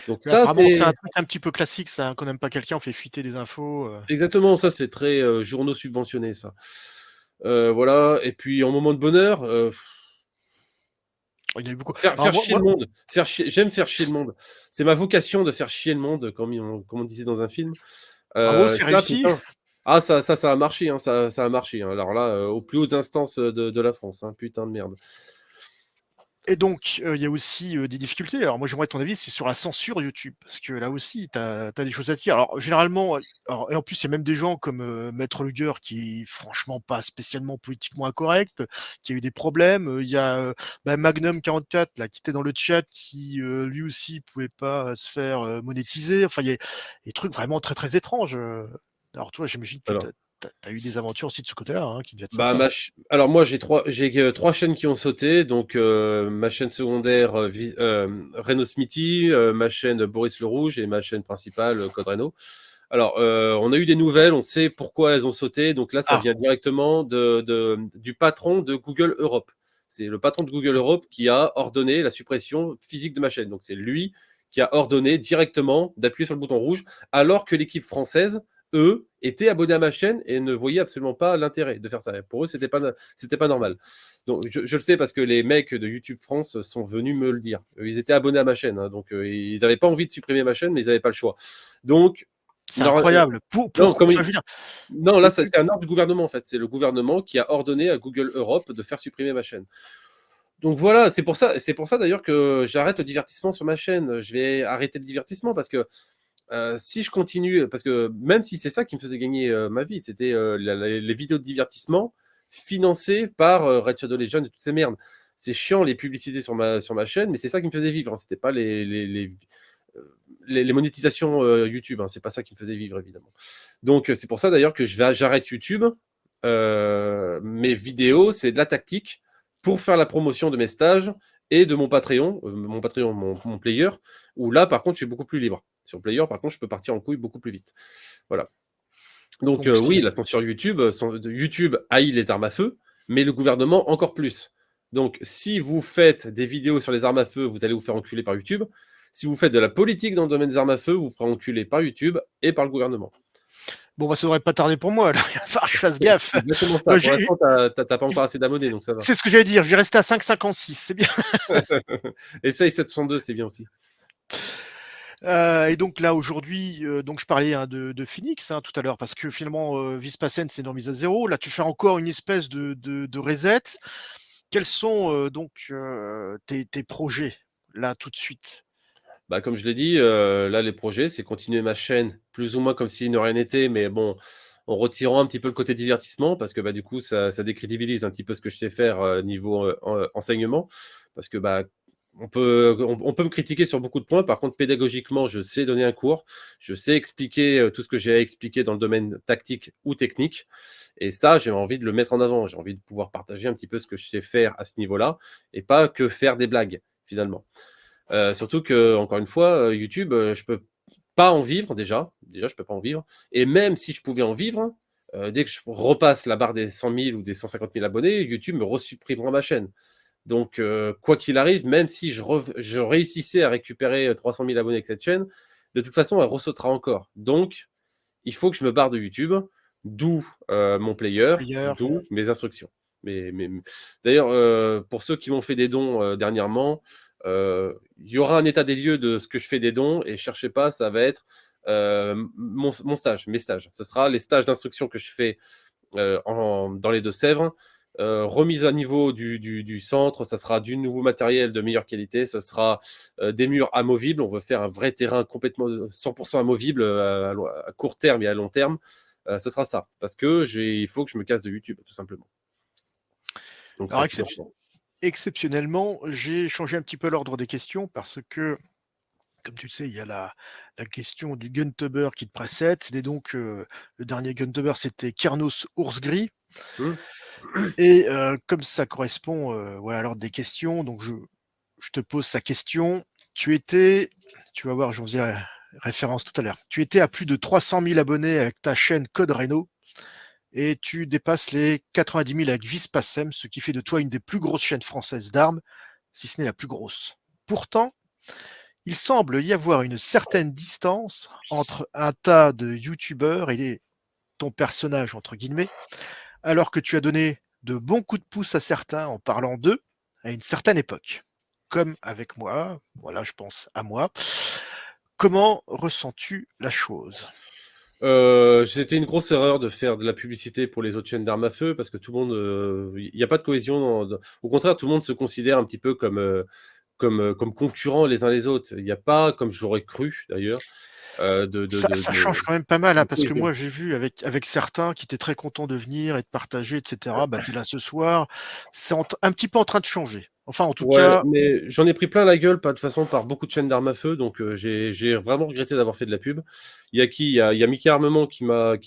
Donc ça, Apparemment, c'est un c'est truc un petit peu classique ça, hein, quand on n'aime pas quelqu'un, on fait fuiter des infos, exactement, ça c'est très journaux subventionnés, ça. Voilà, et puis en moment de bonheur, il y en a eu beaucoup. Alors faire moi chier moi le monde. J'aime faire chier le monde. C'est ma vocation de faire chier le monde, comme on disait dans un film. bravo, c'est Ça, réussi. putain. Ah, ça a marché, hein, ça a marché, hein. Alors là, aux plus hautes instances de la France, hein, putain de merde. Et donc, il y a aussi, des difficultés. Alors moi, j'aimerais ton avis, c'est sur la censure YouTube, parce que là aussi, tu as des choses à dire. Alors généralement, alors et en plus, il y a même des gens comme, Maître Luger qui est franchement pas spécialement politiquement incorrect, qui a eu des problèmes. Il y a, Magnum 44 là, qui était dans le chat, qui, lui aussi pouvait pas, se faire, monétiser. Enfin, il y a des trucs vraiment très, très étranges. Alors toi, j'imagine que tu Alors, as eu des aventures aussi de ce côté-là, hein, qui devaient être bah, sympas? alors moi j'ai trois chaînes qui ont sauté, donc ma chaîne secondaire Reno Smithy, ma chaîne Boris le Rouge et ma chaîne principale Code Reno. Alors on a eu des nouvelles, on sait pourquoi elles ont sauté, donc là ça Ah, vient directement du patron de Google Europe. C'est le patron de Google Europe qui a ordonné la suppression physique de ma chaîne. Donc c'est lui qui a ordonné directement d'appuyer sur le bouton rouge, alors que l'équipe française, eux, étaient abonnés à ma chaîne et ne voyaient absolument pas l'intérêt de faire ça. Pour eux, c'était pas normal. Donc je le sais parce que les mecs de YouTube France sont venus me le dire. Ils étaient abonnés à ma chaîne, hein, donc ils n'avaient pas envie de supprimer ma chaîne, mais ils n'avaient pas le choix. Donc c'est non, incroyable. non, Enfin, je veux dire, non, là, le c'est un ordre du gouvernement, en fait. C'est le gouvernement qui a ordonné à Google Europe de faire supprimer ma chaîne. Donc voilà, c'est pour ça d'ailleurs que j'arrête le divertissement sur ma chaîne. Je vais arrêter le divertissement parce que si je continue, parce que même si c'est ça qui me faisait gagner ma vie, c'était les vidéos de divertissement financées par Red Shadow Legion et toutes ces merdes. C'est chiant les publicités sur ma chaîne, mais c'est ça qui me faisait vivre, hein. C'était pas les monétisations YouTube, hein. C'est pas ça qui me faisait vivre, évidemment. Donc c'est pour ça d'ailleurs que j'arrête YouTube. Mes vidéos, c'est de la tactique pour faire la promotion de mes stages et de mon Patreon, mon player, où là, par contre, je suis beaucoup plus libre. Sur Player, par contre, je peux partir en couille beaucoup plus vite. Voilà. Donc donc ce oui, qui la censure YouTube, YouTube haït les armes à feu, mais le gouvernement encore plus. Donc si vous faites des vidéos sur les armes à feu, vous allez vous faire enculer par YouTube. Si vous faites de la politique dans le domaine des armes à feu, vous vous ferez enculer par YouTube et par le gouvernement. bon, bah, ça devrait pas tarder pour moi, là. Il va falloir que je fasse gaffe. C'est exactement ça. Bah, Pour l'instant, t'as pas il encore assez d'abonnés, donc ça va. c'est ce que j'allais dire, je vais rester à 5,56, c'est bien. Essaye 702, c'est bien aussi. Et donc là, aujourd'hui, donc je parlais, hein, de Phoenix, hein, tout à l'heure, parce que finalement, Vispasen s'est remise à 0. Là, tu fais encore une espèce de reset. Quels sont, donc, tes projets, là, tout de suite? Bah, comme je l'ai dit, là, les projets, c'est continuer ma chaîne plus ou moins comme s'il ne rien n'était, mais bon, en retirant un petit peu le côté divertissement, parce que bah, du coup, ça décrédibilise un petit peu ce que je sais faire niveau enseignement. Parce que bah, on peut me critiquer sur beaucoup de points. Par contre, pédagogiquement, je sais donner un cours. Je sais expliquer tout ce que j'ai à expliquer dans le domaine tactique ou technique. Et ça, j'ai envie de le mettre en avant. J'ai envie de pouvoir partager un petit peu ce que je sais faire à ce niveau-là et pas que faire des blagues, finalement. Surtout que, encore une fois, YouTube, je peux pas en vivre déjà. Déjà, je peux pas en vivre. Et même si je pouvais en vivre, dès que je repasse la barre des 100 000 ou des 150 000 abonnés, YouTube me resupprimera ma chaîne. Donc, quoi qu'il arrive, même si je réussissais à récupérer 300 000 abonnés avec cette chaîne, de toute façon, elle ressautera encore. Donc, il faut que je me barre de YouTube, d'où mon player, D'ailleurs, d'où mes instructions. D'ailleurs, pour ceux qui m'ont fait des dons dernièrement, il y aura un état des lieux de ce que je fais des dons et cherchez pas, ça va être mon stage, mes stages. Ce sera les stages d'instruction que je fais dans les Deux-Sèvres. Remise à niveau du centre, ça sera du nouveau matériel de meilleure qualité, ce sera des murs amovibles. On veut faire un vrai terrain complètement 100% amovible à court terme et à long terme. Ce sera ça, parce que il faut que je me casse de YouTube, tout simplement. Donc alors c'est financement. exceptionnellement, j'ai changé un petit peu l'ordre des questions parce que, comme tu le sais, il y a la question du Guntuber qui te précède. C'était donc, le dernier Guntuber, c'était Kernos Ours Gris. Hmm. Et comme ça correspond, voilà, à l'ordre des questions, donc je te pose sa question. Tu vas voir, j'en faisais référence tout à l'heure. Tu étais à plus de 300 000 abonnés avec ta chaîne Code Reno et tu dépasses les 90 000 avec Vispassem, ce qui fait de toi une des plus grosses chaînes françaises d'armes, si ce n'est la plus grosse. Pourtant, il semble y avoir une certaine distance entre un tas de youtubeurs et ton personnage, entre guillemets, alors que tu as donné de bons coups de pouce à certains en parlant d'eux à une certaine époque. Comme avec moi, voilà, je pense à moi. Comment ressens-tu la chose? C'était une grosse erreur de faire de la publicité pour les autres chaînes d'armes à feu parce que tout le monde, il n'y a pas de cohésion. Au contraire, tout le monde se considère un petit peu comme concurrents les uns les autres. Il n'y a pas, comme j'aurais cru d'ailleurs, Ça change quand même pas mal, hein, de parce que cohésion. moi j'ai vu avec certains qui étaient très contents de venir et de partager, et cetera. Bah, tu là ce soir, c'est un petit peu en train de changer. Enfin, en tout Ouais, cas, mais j'en ai pris plein la gueule, pas de façon, par beaucoup de chaînes d'armes à feu, donc j'ai vraiment regretté d'avoir fait de la pub. Il y a qui? Il y a Mickey Armement qui m'a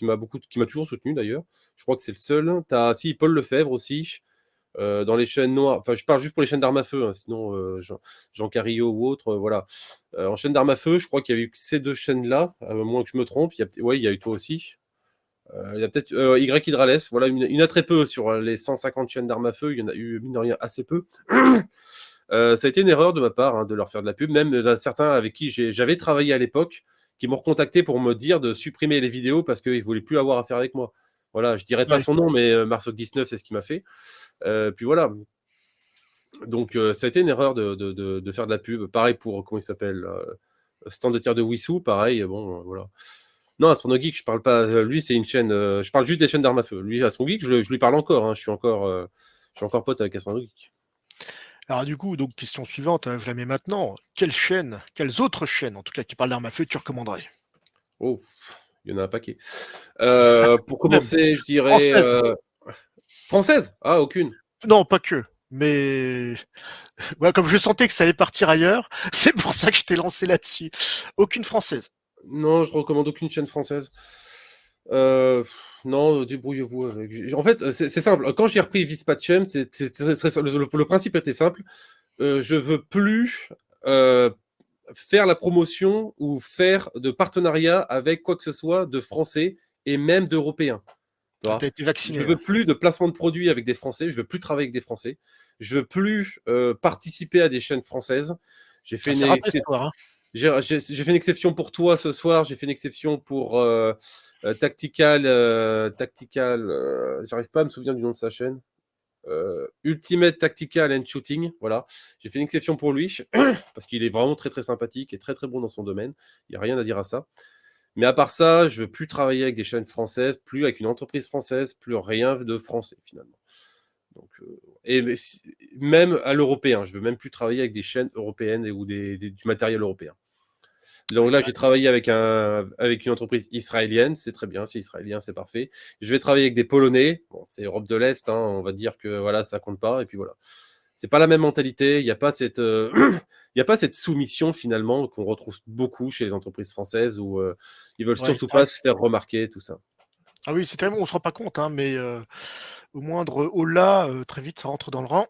toujours soutenu d'ailleurs. Je crois que c'est le seul. T'as si Paul Lefebvre aussi. Dans les chaînes noires, enfin je parle juste pour les chaînes d'armes à feu, hein, sinon Jean Carillo ou autre, voilà. En chaîne d'armes à feu, je crois qu'il y a eu que ces deux chaînes-là, à moins que je me trompe. Ouais, il y a eu toi aussi. Il y a peut-être Y Hydrales, voilà, il y en a très peu sur les 150 chaînes d'armes à feu, il y en a eu, mine de rien, assez peu. Ça a été une erreur de ma part, hein, de leur faire de la pub, même certains avec qui j'avais travaillé à l'époque, qui m'ont recontacté pour me dire de supprimer les vidéos parce qu'ils ne voulaient plus avoir affaire avec moi. Voilà, je dirais pas ouais. son nom, mais Marsoc19, c'est ce qu'il m'a fait. Puis voilà, donc ça a été une erreur de faire de la pub. Pareil pour, comment il s'appelle, stand de tir de Wissou, pareil, bon, voilà. Non, Astrono Geek, je parle pas. Lui, c'est une chaîne. Je parle juste des chaînes d'armes à feu. Lui, Astrono Geek, je lui parle encore, hein, je suis encore pote avec Astrono Geek. Alors du coup, donc question suivante, je la mets maintenant. Quelles autres chaînes, en tout cas qui parlent d'armes à feu, tu recommanderais? Oh, il y en a un paquet. Pour Quand même, commencer, je dirais françaises. française. Ah, aucune. Non, pas que, mais ouais, comme je sentais que ça allait partir ailleurs, c'est pour ça que je t'ai lancé là-dessus. Aucune française. Non, je recommande aucune chaîne française. Euh, non, débrouillez-vous avec. En fait, c'est simple. Quand j'ai repris Vispatchem, le principe était simple. Je veux plus faire la promotion ou faire de partenariat avec quoi que ce soit de français et même d'européens. Tu Ah, vois, t'as été je vacciné veux là. plus de placement de produits avec des Français. Je veux plus travailler avec des Français. Je veux plus participer à des chaînes françaises. J'ai fait Ah, une c'est raté ce exception. soir, hein. J'ai fait une exception pour toi ce soir. J'ai fait une exception pour Tactical. Tactical. J'arrive pas à me souvenir du nom de sa chaîne. Ultimate Tactical and Shooting. Voilà. J'ai fait une exception pour lui parce qu'il est vraiment très très sympathique et très très bon dans son domaine. Il n'y a rien à dire à ça. Mais à part ça, je veux plus travailler avec des chaînes françaises, plus avec une entreprise française, plus rien de français finalement. Donc, même à l'européen, je veux même plus travailler avec des chaînes européennes ou du matériel européen. Donc Ouais, là, bah, j'ai travaillé avec une entreprise israélienne, c'est très bien, c'est israélien, c'est parfait. Je vais travailler avec des Polonais, bon, c'est Europe de l'Est, hein, on va dire que voilà, ça compte pas, et puis voilà. C'est pas la même mentalité, il n'y a pas cette, il y a pas cette soumission finalement qu'on retrouve beaucoup chez les entreprises françaises où ils veulent ouais, surtout c'est vrai pas que se faire remarquer, tout ça. ah oui, c'est tellement on se rend pas compte, hein, mais au moindre holà, très vite ça rentre dans le rang.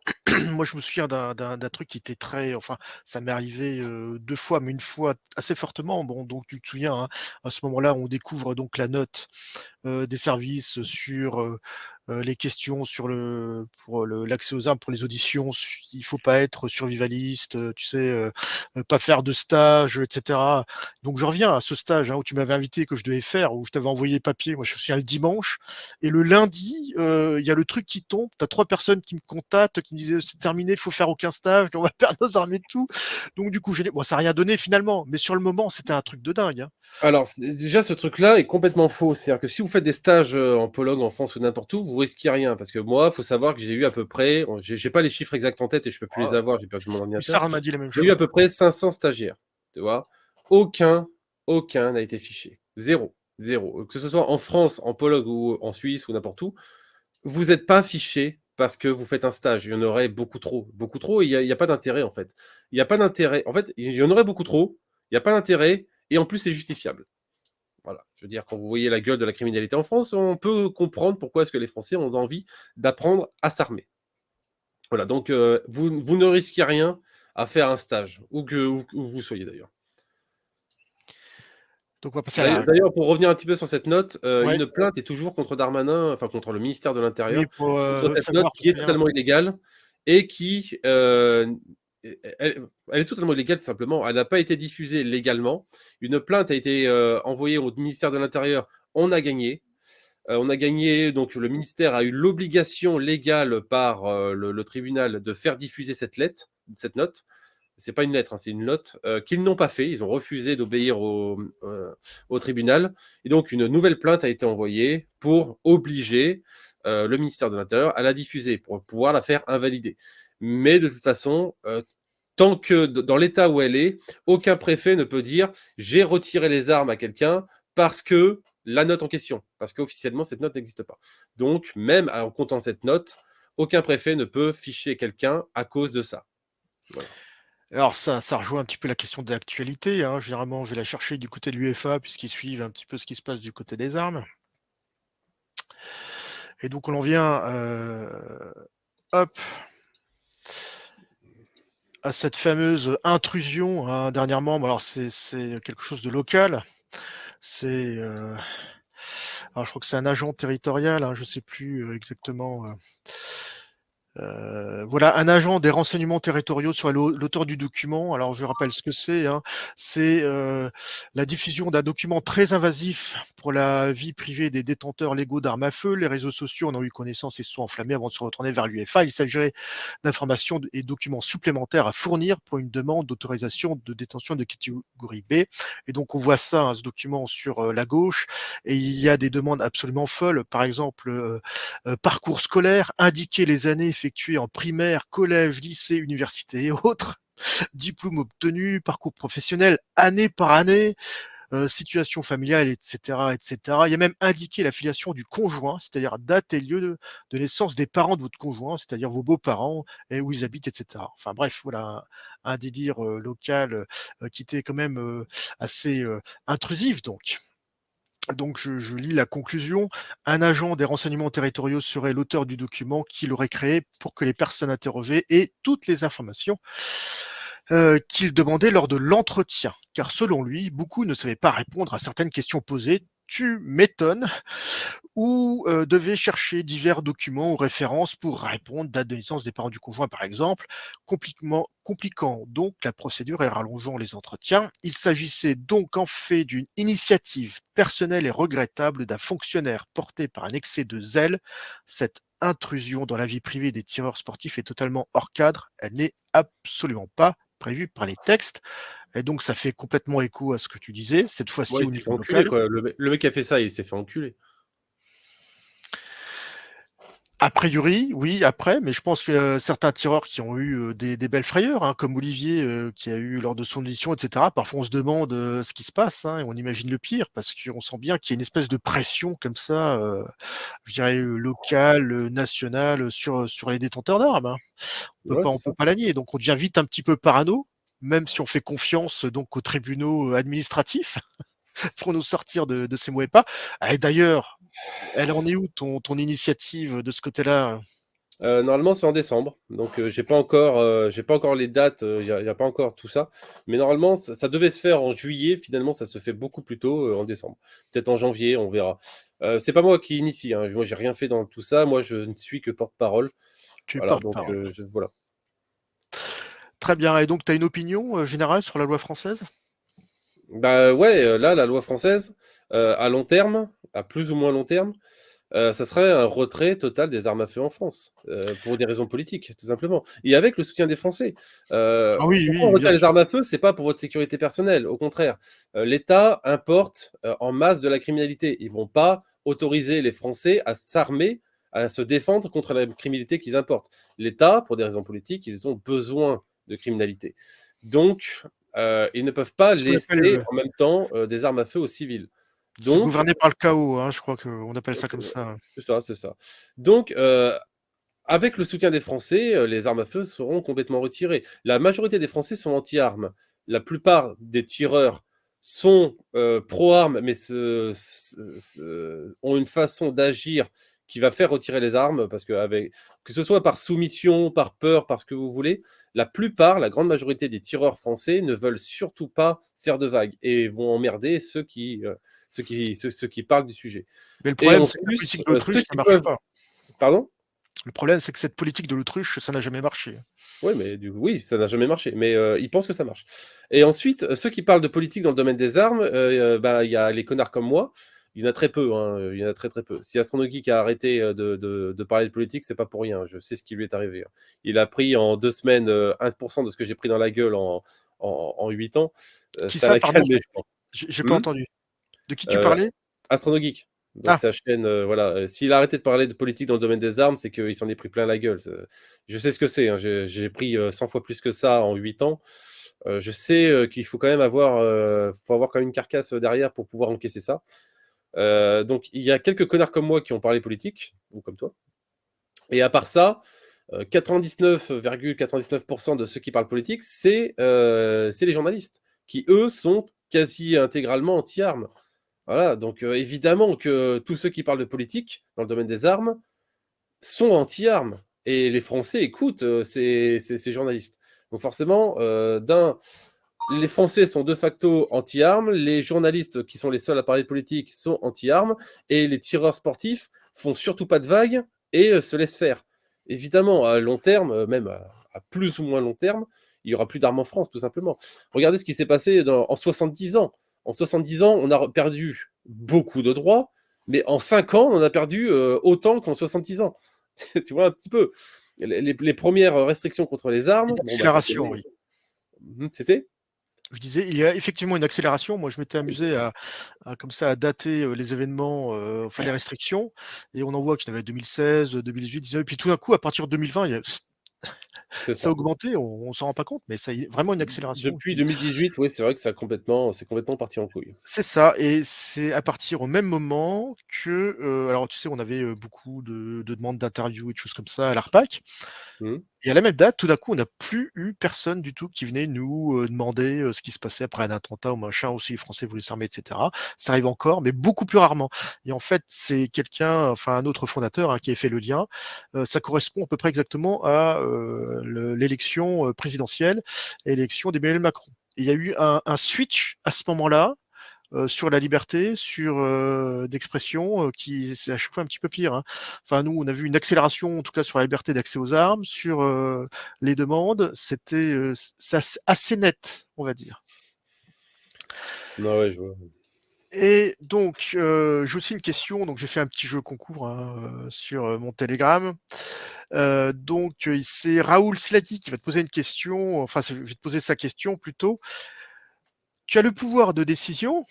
Moi, je me souviens d'un truc qui était très enfin, ça m'est arrivé, 2 fois, mais une fois assez fortement. Bon, donc tu te souviens, hein, à ce moment-là, on découvre donc la note, des services sur, les questions sur le pour l'accès aux armes pour les auditions, il faut pas être survivaliste, tu sais, pas faire de stage, et cetera. Donc je reviens à ce stage, hein, où tu m'avais invité, que je devais faire, où je t'avais envoyé les papiers. Moi, je me souviens le dimanche et le lundi, il y a le truc qui tombe. Tu as 3 personnes qui me contactent, qui me disaient: «C'est terminé, il faut faire aucun stage, on va perdre nos armes et tout». Donc du coup, j'ai dit bon, ça a rien donné finalement, mais sur le moment, c'était un truc de dingue, hein. Alors, déjà, ce truc-là est complètement faux. C'est-à-dire que si vous faites des stages en Pologne, en France ou n'importe où, vous risquez rien. Parce que moi, il faut savoir que j'ai eu à peu près, bon, j'ai pas les chiffres exacts en tête et je peux plus les Ah, avoir, j'ai perdu mon ordinateur. Hussard m'a dit la même J'ai eu à chose. peu près 500 stagiaires. Tu vois, aucun, aucun n'a été fiché. Zéro. Zéro. Que ce soit en France, en Pologne ou en Suisse ou n'importe où, vous n'êtes pas fiché parce que vous faites un stage. Il y en aurait beaucoup trop. Beaucoup trop et il y a pas d'intérêt en fait. Il n'y a pas d'intérêt. En fait, il y en aurait beaucoup trop. Il n'y a pas d'intérêt et en plus, c'est justifiable. Voilà. Je veux dire, quand vous voyez la gueule de la criminalité en France, on peut comprendre pourquoi est-ce que les Français ont envie d'apprendre à s'armer. Voilà, donc vous ne risquez rien à faire un stage, où vous soyez d'ailleurs. Donc on va passer à la D'ailleurs, pour revenir un petit peu sur cette note, ouais, une plainte est toujours contre Darmanin, enfin contre le ministère de oui, l'Intérieur, pour, contre cette note savoir tout qui est ça vient. totalement illégale et qui, elle est totalement illégale tout simplement. Elle n'a pas été diffusée légalement. Une plainte a été envoyée au ministère de l'Intérieur. On a gagné, donc le ministère a eu l'obligation légale par le tribunal de faire diffuser cette lettre, cette note. c'est pas une lettre, hein, c'est une note, qu'ils n'ont pas fait. Ils ont refusé d'obéir au tribunal. Et donc, une nouvelle plainte a été envoyée pour obliger le ministère de l'Intérieur à la diffuser, pour pouvoir la faire invalider. Mais de toute façon, tant que dans l'état où elle est, aucun préfet ne peut dire j'ai retiré les armes à quelqu'un parce que la note en question, parce qu'officiellement cette note n'existe pas. Donc, même en comptant cette note, aucun préfet ne peut ficher quelqu'un à cause de ça. Voilà. Alors ça rejoint un petit peu la question de l'actualité, hein. Généralement, je vais la chercher du côté de l'UEFA puisqu'ils suivent un petit peu ce qui se passe du côté des armes. Et donc on en vient, hop, à cette fameuse intrusion, hein, dernièrement. Bon alors c'est quelque chose de local. C'est, alors je crois que c'est un agent territorial, hein, je sais plus, exactement, voilà, un agent des renseignements territoriaux sur l'auteur du document. Alors je rappelle ce que c'est, hein. C'est, la diffusion d'un document très invasif pour la vie privée des détenteurs légaux d'armes à feu. Les réseaux sociaux en ont eu connaissance et se sont enflammés avant de se retourner vers l'UEFA. Il s'agirait d'informations et documents supplémentaires à fournir pour une demande d'autorisation de détention de catégorie B. Et donc on voit ça, hein, ce document sur, la gauche, et il y a des demandes absolument folles. Par exemple, parcours scolaire, indiquer les années effectuées en primaire, collège, lycée, université et autres, diplôme obtenu, parcours professionnel, année par année, situation familiale, etc., etc. Il y a même indiqué la filiation du conjoint, c'est-à-dire date et lieu de naissance des parents de votre conjoint, c'est-à-dire vos beaux-parents et où ils habitent, etc. Enfin bref, voilà un délire local qui était quand même assez intrusif donc. Donc je lis la conclusion. Un agent des renseignements territoriaux serait l'auteur du document qu'il aurait créé pour que les personnes interrogées aient toutes les informations qu'il demandait lors de l'entretien. Car selon lui, beaucoup ne savaient pas répondre à certaines questions posées. Tu m'étonnes, ou devaient chercher divers documents ou références pour répondre, date de naissance des parents du conjoint par exemple, compliquant donc la procédure et rallongeant les entretiens. Il s'agissait donc en fait d'une initiative personnelle et regrettable d'un fonctionnaire porté par un excès de zèle. Cette intrusion dans la vie privée des tireurs sportifs est totalement hors cadre, elle n'est absolument pas prévue par les textes. Et donc ça fait complètement écho à ce que tu disais, cette fois-ci Ouais, il au s'est fait niveau enculer, local. quoi. Le mec qui a fait ça, il s'est fait enculer. A priori, oui, après, mais je pense que, certains tireurs qui ont eu, des belles frayeurs, hein, comme Olivier, qui a eu lors de son audition et cetera. Parfois, on se demande, ce qui se passe, hein, et on imagine le pire parce qu'on sent bien qu'il y a une espèce de pression comme ça, je dirais, locale, nationale, sur les détenteurs d'armes, hein. Ouais, On c'est peut ça. pas la nier, donc on devient vite un petit peu parano, même si on fait confiance, donc aux tribunaux, administratifs pour nous sortir de ces mauvais pas. Et d'ailleurs, elle en est où ton initiative de ce côté-là? Normalement, c'est en décembre, donc j'ai pas encore les dates, il y a pas encore tout ça, mais normalement, ça devait se faire en juillet. Finalement, ça se fait beaucoup plus tôt, en décembre. Peut-être en janvier, on verra. C'est pas moi qui initie, hein. Moi, j'ai rien fait dans tout ça. Moi, je ne suis que porte-parole. Tu es Voilà, donc porte-parole. je voilà. Très bien, et donc tu as une opinion, générale sur la loi française? Bah, ouais, là, la loi française, à long terme, à plus ou moins long terme, ça serait un retrait total des armes à feu en France, pour des raisons politiques, tout simplement, et avec le soutien des Français. Ah oui, Pourquoi on oui, bien retire les sûr. armes à feu? C'est pas pour votre sécurité personnelle, au contraire. L'État importe, en masse de la criminalité. Ils vont pas autoriser les Français à s'armer, à se défendre contre la criminalité qu'ils importent. L'État, pour des raisons politiques, ils ont besoin de criminalité. Donc, ils ne peuvent pas C'est ce qu'on appelle, laisser en même temps, des armes à feu aux civils. c'est Donc gouverné par le chaos, hein, je crois qu'on appelle ça c'est comme ça. c'est ça, c'est ça. Donc, avec le soutien des Français, les armes à feu seront complètement retirées. La majorité des Français sont anti-armes. La plupart des tireurs sont, pro-armes, mais ont une façon d'agir qui va faire retirer les armes parce que ce soit par soumission, par peur, par ce que vous voulez, la grande majorité des tireurs français ne veulent surtout pas faire de vagues et vont emmerder ceux qui parlent du sujet. Mais le Et problème, en c'est que la plus, politique ceux d'autruche, ça qui marche peuvent pas. pardon? Le problème, c'est que cette politique de l'autruche, ça n'a jamais marché. Ouais, mais du coup, oui, ça n'a jamais marché, mais ils pensent que ça marche. Et ensuite, ceux qui parlent de politique dans le domaine des armes, bah, il y a les connards comme moi, il y en a très peu, hein, il y en a très très peu. Si Astronome Geek a arrêté de parler de politique, c'est pas pour rien. Je sais ce qui lui est arrivé, hein. Il a pris en 2 semaines 1% de ce que j'ai pris dans la gueule en 8 ans. Qui Ça ça, l'a pardon? calmé, je pense. J'ai pas Hmm. entendu. De qui tu Euh, parlais? Astrono Geek. Donc Ah, sa chaîne, voilà. S'il a arrêté de parler de politique dans le domaine des armes, c'est qu'il s'en est pris plein la gueule. Je sais ce que c'est, hein. J'ai pris 100 fois plus que ça en 8 ans. Je sais qu'il faut quand même faut avoir quand même une carcasse derrière pour pouvoir encaisser ça. Donc il y a quelques connards comme moi qui ont parlé politique, ou comme toi. Et à part ça, 99,99% de ceux qui parlent politique, c'est les journalistes, qui eux sont quasi intégralement anti-armes. Voilà, donc évidemment que tous ceux qui parlent de politique dans le domaine des armes sont anti-armes. Et les Français écoutent ces journalistes. Donc forcément, les Français sont de facto anti-armes, les journalistes qui sont les seuls à parler de politique sont anti-armes, et les tireurs sportifs font surtout pas de vagues et se laissent faire. Évidemment, à long terme, même à plus ou moins long terme, il y aura plus d'armes en France, tout simplement. Regardez ce qui s'est passé en 70 ans. En 70 ans, on a perdu beaucoup de droits, mais en 5 ans, on en a perdu autant qu'en 70 ans. Tu vois un petit peu. Les premières restrictions contre les armes, une bon, bah, accélération, oui. c'était. Je disais, il y a effectivement une accélération. Moi, je m'étais amusé comme ça à dater les événements, enfin les restrictions, et on en voit qu'il y en avait 2016, 2018, 19, et puis tout d'un coup, à partir de 2020, C'est ça a ça. augmenté. On s'en rend pas compte, mais ça y est, vraiment une accélération. Et Depuis puis, 2018, oui, c'est vrai que c'est complètement parti en couille. c'est ça, et c'est à partir au même moment que, alors tu sais, on avait beaucoup de demandes d'interviews et de choses comme ça à l'ARPAC. Mmh. Et à la même date, tout d'un coup, on n'a plus eu personne du tout qui venait nous, demander, ce qui se passait après un attentat ou machin, ou si les Français voulaient s'armer et cetera. Ça arrive encore, mais beaucoup plus rarement. Et en fait, c'est quelqu'un, enfin un autre fondateur, hein, qui a fait le lien. Ça correspond à peu près exactement à, l'élection, présidentielle et l'élection d'Emmanuel Macron. Et il y a eu un switch à ce moment-là, sur la liberté, sur d'expression, qui c'est à chaque fois un petit peu pire, hein. Enfin, nous, on a vu une accélération, en tout cas sur la liberté d'accès aux armes, sur les demandes, c'était c'est assez net, on va dire. Non, ouais, je vois. Et donc, j'ai aussi une question, donc j'ai fait un petit jeu concours, hein, sur mon Telegram. Donc, c'est Raoul Slati qui va te poser une question, enfin, je vais te poser sa question plutôt. Tu as le pouvoir de décision.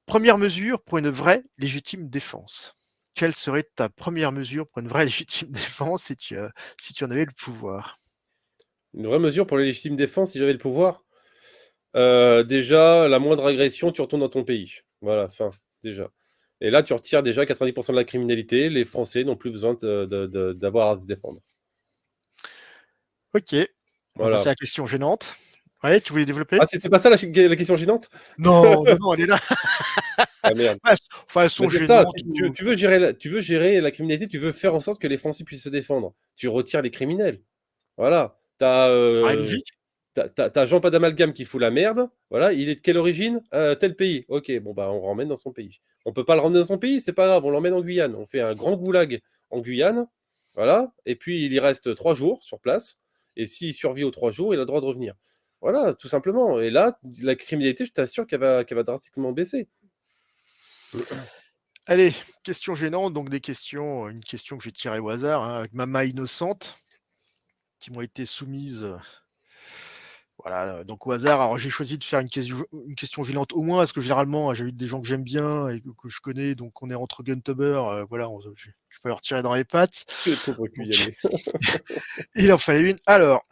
Première mesure pour une vraie légitime défense. Quelle serait ta première mesure pour une vraie légitime défense si tu en avais le pouvoir? Une vraie mesure pour la légitime défense si j'avais le pouvoir? Déjà, la moindre agression, tu retournes dans ton pays. Voilà, fin, déjà. Et là, tu retires déjà 90% de la criminalité. Les Français n'ont plus besoin d'avoir à se défendre. OK, on va passer Voilà. à la question gênante. Ouais, tu voulais développer? Ah, c'était pas ça la question gênante? Non, non, non, elle est là. Ah merde. Ouais, enfin, elles Mais sont c'est ça, gênantes ou tu veux gérer la criminalité, tu veux faire en sorte que les Français puissent se défendre. Tu retires les criminels. Voilà. ça paraît logique. T'as Jean pas d'amalgame qui fout la merde. Voilà, il est de quelle origine? Tel pays. Ok, bon bah on le ramène dans son pays. On peut pas le ramener dans son pays, c'est pas grave, on l'emmène en Guyane. On fait un grand goulag en Guyane. Voilà, et puis il y reste 3 jours sur place. Et s'il survit aux 3 jours, il a le droit de revenir. Voilà, tout simplement. Et là, la criminalité, je t'assure qu'elle va drastiquement baisser. Allez, question gênante, donc une question que j'ai tirée au hasard, hein, avec ma main innocente, qui m'ont été soumises, voilà, donc au hasard. Alors j'ai choisi de faire une question gênante au moins, parce que généralement, j'invite des gens que j'aime bien et que je connais, donc on est entre guntuber, voilà, je peux leur tirer dans les pattes. Que t'aurais pu y Donc aller. il en fallait une. Alors,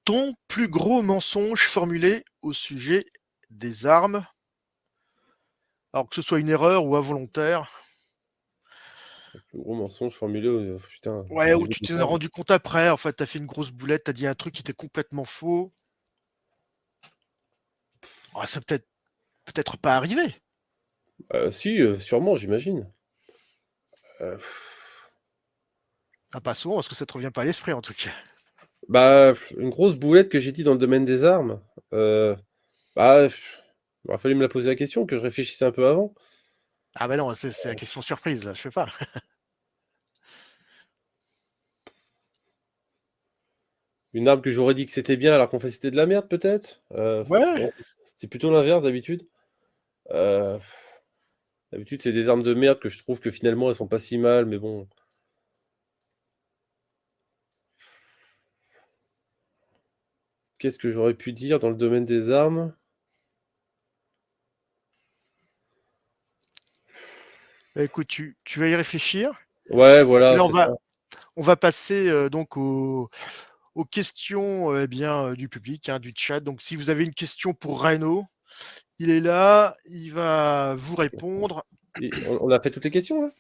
ton plus gros mensonge formulé au sujet des armes, alors que ce soit une erreur ou involontaire, Le gros mensonge formulé, putain, ouais, au où niveau tu des t'es armes. rendu compte après, en fait, tu as fait une grosse boulette, tu as dit un truc qui était complètement faux. Ah, ça peut-être pas arrivé. Si, sûrement, j'imagine. Euh, Ah, pas souvent, parce que ça te revient pas à l'esprit, en tout cas. Bah, une grosse boulette que j'ai dit dans le domaine des armes. Bah, il aurait fallu me la poser la question, que je réfléchisse un peu avant. Ah bah non, c'est la question surprise, là, je sais pas. Une arme que j'aurais dit que c'était bien alors qu'en fait c'était de la merde, peut-être? Ouais, Non, c'est plutôt l'inverse d'habitude. Euh, D'habitude, c'est des armes de merde que je trouve que finalement, elles sont pas si mal, mais bon. Qu'est-ce que j'aurais pu dire dans le domaine des armes? Bah, écoute, tu vas y réfléchir. Ouais, Et voilà, là, c'est ça. on va passer donc aux questions eh bien, du public, hein, du chat. Donc, si vous avez une question pour Rhino, il est là, il va vous répondre. Et on a fait toutes les questions, là?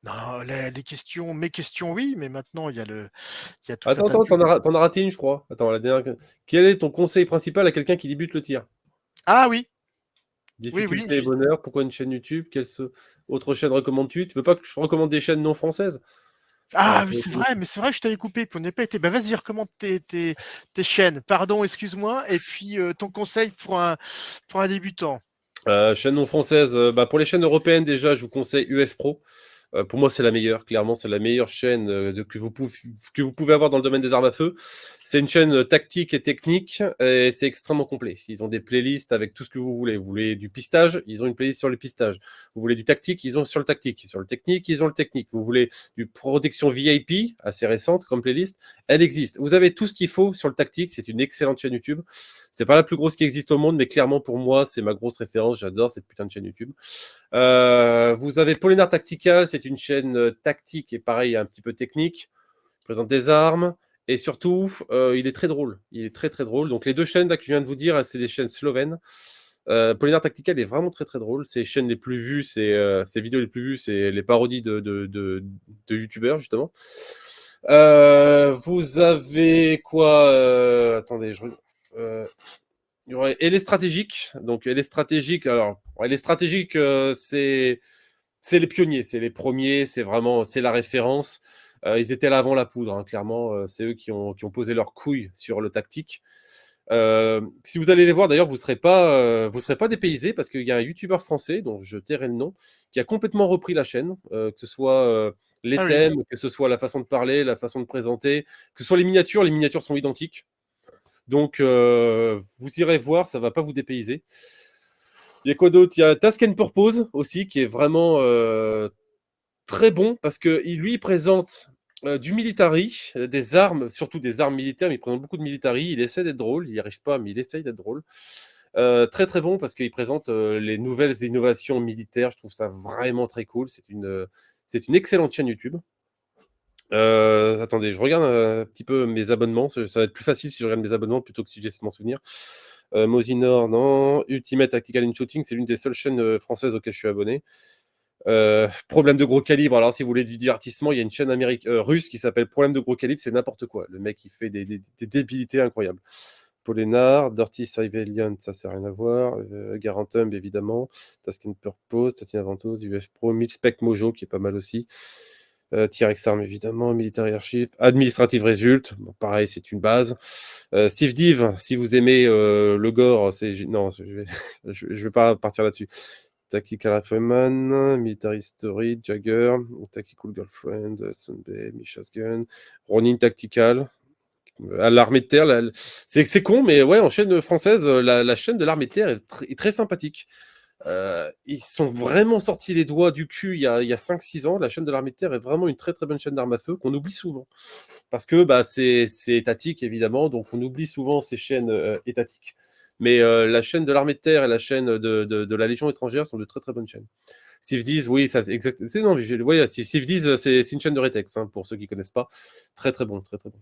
Non, les questions, mes questions, oui, mais maintenant, il y a tout un Attends, tas de attends, public. t'en as raté une, je crois. Attends, la dernière. Quel est ton conseil principal à quelqu'un qui débute le tir? Ah oui, oui, oui. Difficulté et bonheur, pourquoi une chaîne YouTube? Autre chaîne recommandes-tu? Tu veux pas que je recommande des chaînes non françaises? Ah oui, Pour le c'est coup. vrai, mais c'est vrai que je t'avais coupé, qu'on n'ait pas été. Bah, vas-y, recommande tes chaînes. Pardon, excuse-moi. Et puis, ton conseil pour un débutant. Chaîne non française, bah, pour les chaînes européennes, déjà, je vous conseille UF Pro. Pour moi, c'est la meilleure. Clairement, c'est la meilleure chaîne que vous pouvez avoir dans le domaine des armes à feu. C'est une chaîne tactique et technique et c'est extrêmement complet. Ils ont des playlists avec tout ce que vous voulez. Vous voulez du pistage, ils ont une playlist sur le pistage. Vous voulez du tactique, ils ont sur le tactique. Sur le technique, ils ont le technique. Vous voulez du protection VIP, assez récente comme playlist, elle existe. Vous avez tout ce qu'il faut sur le tactique. C'est une excellente chaîne YouTube. C'est pas la plus grosse qui existe au monde, mais clairement pour moi, c'est ma grosse référence. J'adore cette putain de chaîne YouTube. Vous avez Polenar Tactical, c'est une chaîne tactique et pareil, un petit peu technique. Il présente des armes et surtout, il est très drôle. Il est très très drôle. Donc les deux chaînes là que je viens de vous dire, c'est des chaînes slovènes. Polenar Tactical est vraiment très très drôle. Ses chaînes les plus vues, ses vidéos les plus vues, c'est les parodies de youtubeurs justement. Vous avez quoi attendez, il y aurait et les stratégiques. Donc, et les stratégiques, alors, ouais, les stratégiques, c'est les pionniers, c'est les premiers, c'est vraiment, c'est la référence. Ils étaient là avant la poudre, hein, clairement. C'est eux qui ont posé leurs couilles sur le tactique. Si vous allez les voir, d'ailleurs, vous serez pas dépaysé parce qu'il y a un youtubeur français dont je tairai le nom qui a complètement repris la chaîne, que ce soit les Ah oui. thèmes, que ce soit la façon de parler, la façon de présenter, que ce soit les miniatures sont identiques. Donc, vous irez voir, ça va pas vous dépayser. Il y a quoi d'autre? Il y a Task and Purpose aussi, qui est vraiment très bon, parce que lui, il présente du military, des armes, surtout des armes militaires, mais il présente beaucoup de military. Il essaie d'être drôle, il n'y arrive pas, mais il essaye d'être drôle. Très très bon, parce qu'il présente les nouvelles innovations militaires. Je trouve ça vraiment très cool. C'est une excellente chaîne YouTube. Attendez, je regarde un petit peu mes abonnements. Ça va être plus facile si je regarde mes abonnements plutôt que si j'essaie de m'en souvenir. Mosinor, non. Ultimate Tactical and Shooting, c'est l'une des seules chaînes françaises auxquelles je suis abonné. Problème de gros calibre. Alors, si vous voulez du divertissement, il y a une chaîne russe qui s'appelle Problème de gros calibre. C'est n'importe quoi. Le mec, il fait des débilités incroyables. Polénar, Dirty Civilian, ça, c'est rien à voir. Garantum, évidemment. Task and Purpose, Tatiana Ventos, UF Pro, Milspec Mojo, qui est pas mal aussi. TRX Arm, évidemment, Military Archive, Administrative Result, bon, pareil, c'est une base. Steve Div, si vous aimez le gore, non, je vais pas partir là-dessus. Tactical Rifleman, Military Story, Jagger, Tactical Girlfriend, Sunbay, Misha's Gun, Ronin Tactical, à l'armée de terre. C'est con, mais ouais, en chaîne française, la chaîne de l'armée de terre est très sympathique. Ils sont vraiment sortis les doigts du cul il y a 5-6 ans. La chaîne de l'armée de terre est vraiment une très très bonne chaîne d'armes à feu qu'on oublie souvent. Parce que bah, c'est étatique, évidemment, donc on oublie souvent ces chaînes étatiques. Mais la chaîne de l'armée de terre et la chaîne de la Légion étrangère sont de très très bonnes chaînes. Civdiz, oui, ça, c'est non, ouais, Civdiz, c'est une chaîne de rétex, hein, pour ceux qui ne connaissent pas. Très très bon, très très bon.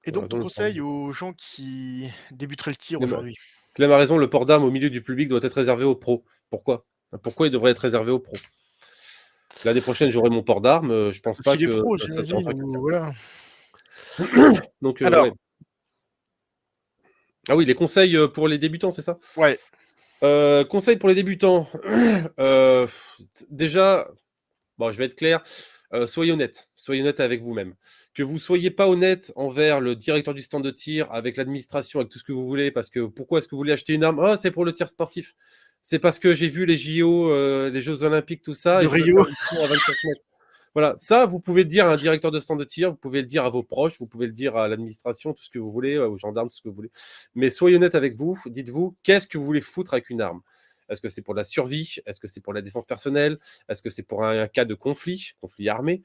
Et donc, ton conseil aux gens qui débuteraient le tir Clem aujourd'hui? Clem a raison, le port d'armes au milieu du public doit être réservé aux pros. Pourquoi? Pourquoi il devrait être réservé aux pros? L'année prochaine, j'aurai mon port d'armes. Je pense Parce pas qu'il est que pro, ça j'imagine, dérangera ou quelqu'un. voilà. Donc, ouais. Alors, Ah oui, les conseils pour les débutants, c'est ça? ouais, Conseils pour les débutants. Euh, Déjà, bon, je vais être clair. Soyez honnête. Soyez honnête avec vous-même. Que vous soyez pas honnête envers le directeur du stand de tir, avec l'administration, avec tout ce que vous voulez, parce que pourquoi est-ce que vous voulez acheter une arme? Ah, c'est pour le tir sportif. C'est parce que j'ai vu les JO, les Jeux Olympiques, tout ça, de et je veux faire Rio. du tir à 24 mètres. Voilà, ça, vous pouvez le dire à un directeur de stand de tir, vous pouvez le dire à vos proches, vous pouvez le dire à l'administration, tout ce que vous voulez, aux gendarmes, tout ce que vous voulez. Mais soyez honnête avec vous, dites-vous, qu'est-ce que vous voulez foutre avec une arme? Est-ce que c'est pour la survie? Est-ce que c'est pour la défense personnelle? Est-ce que c'est pour un cas de conflit armé?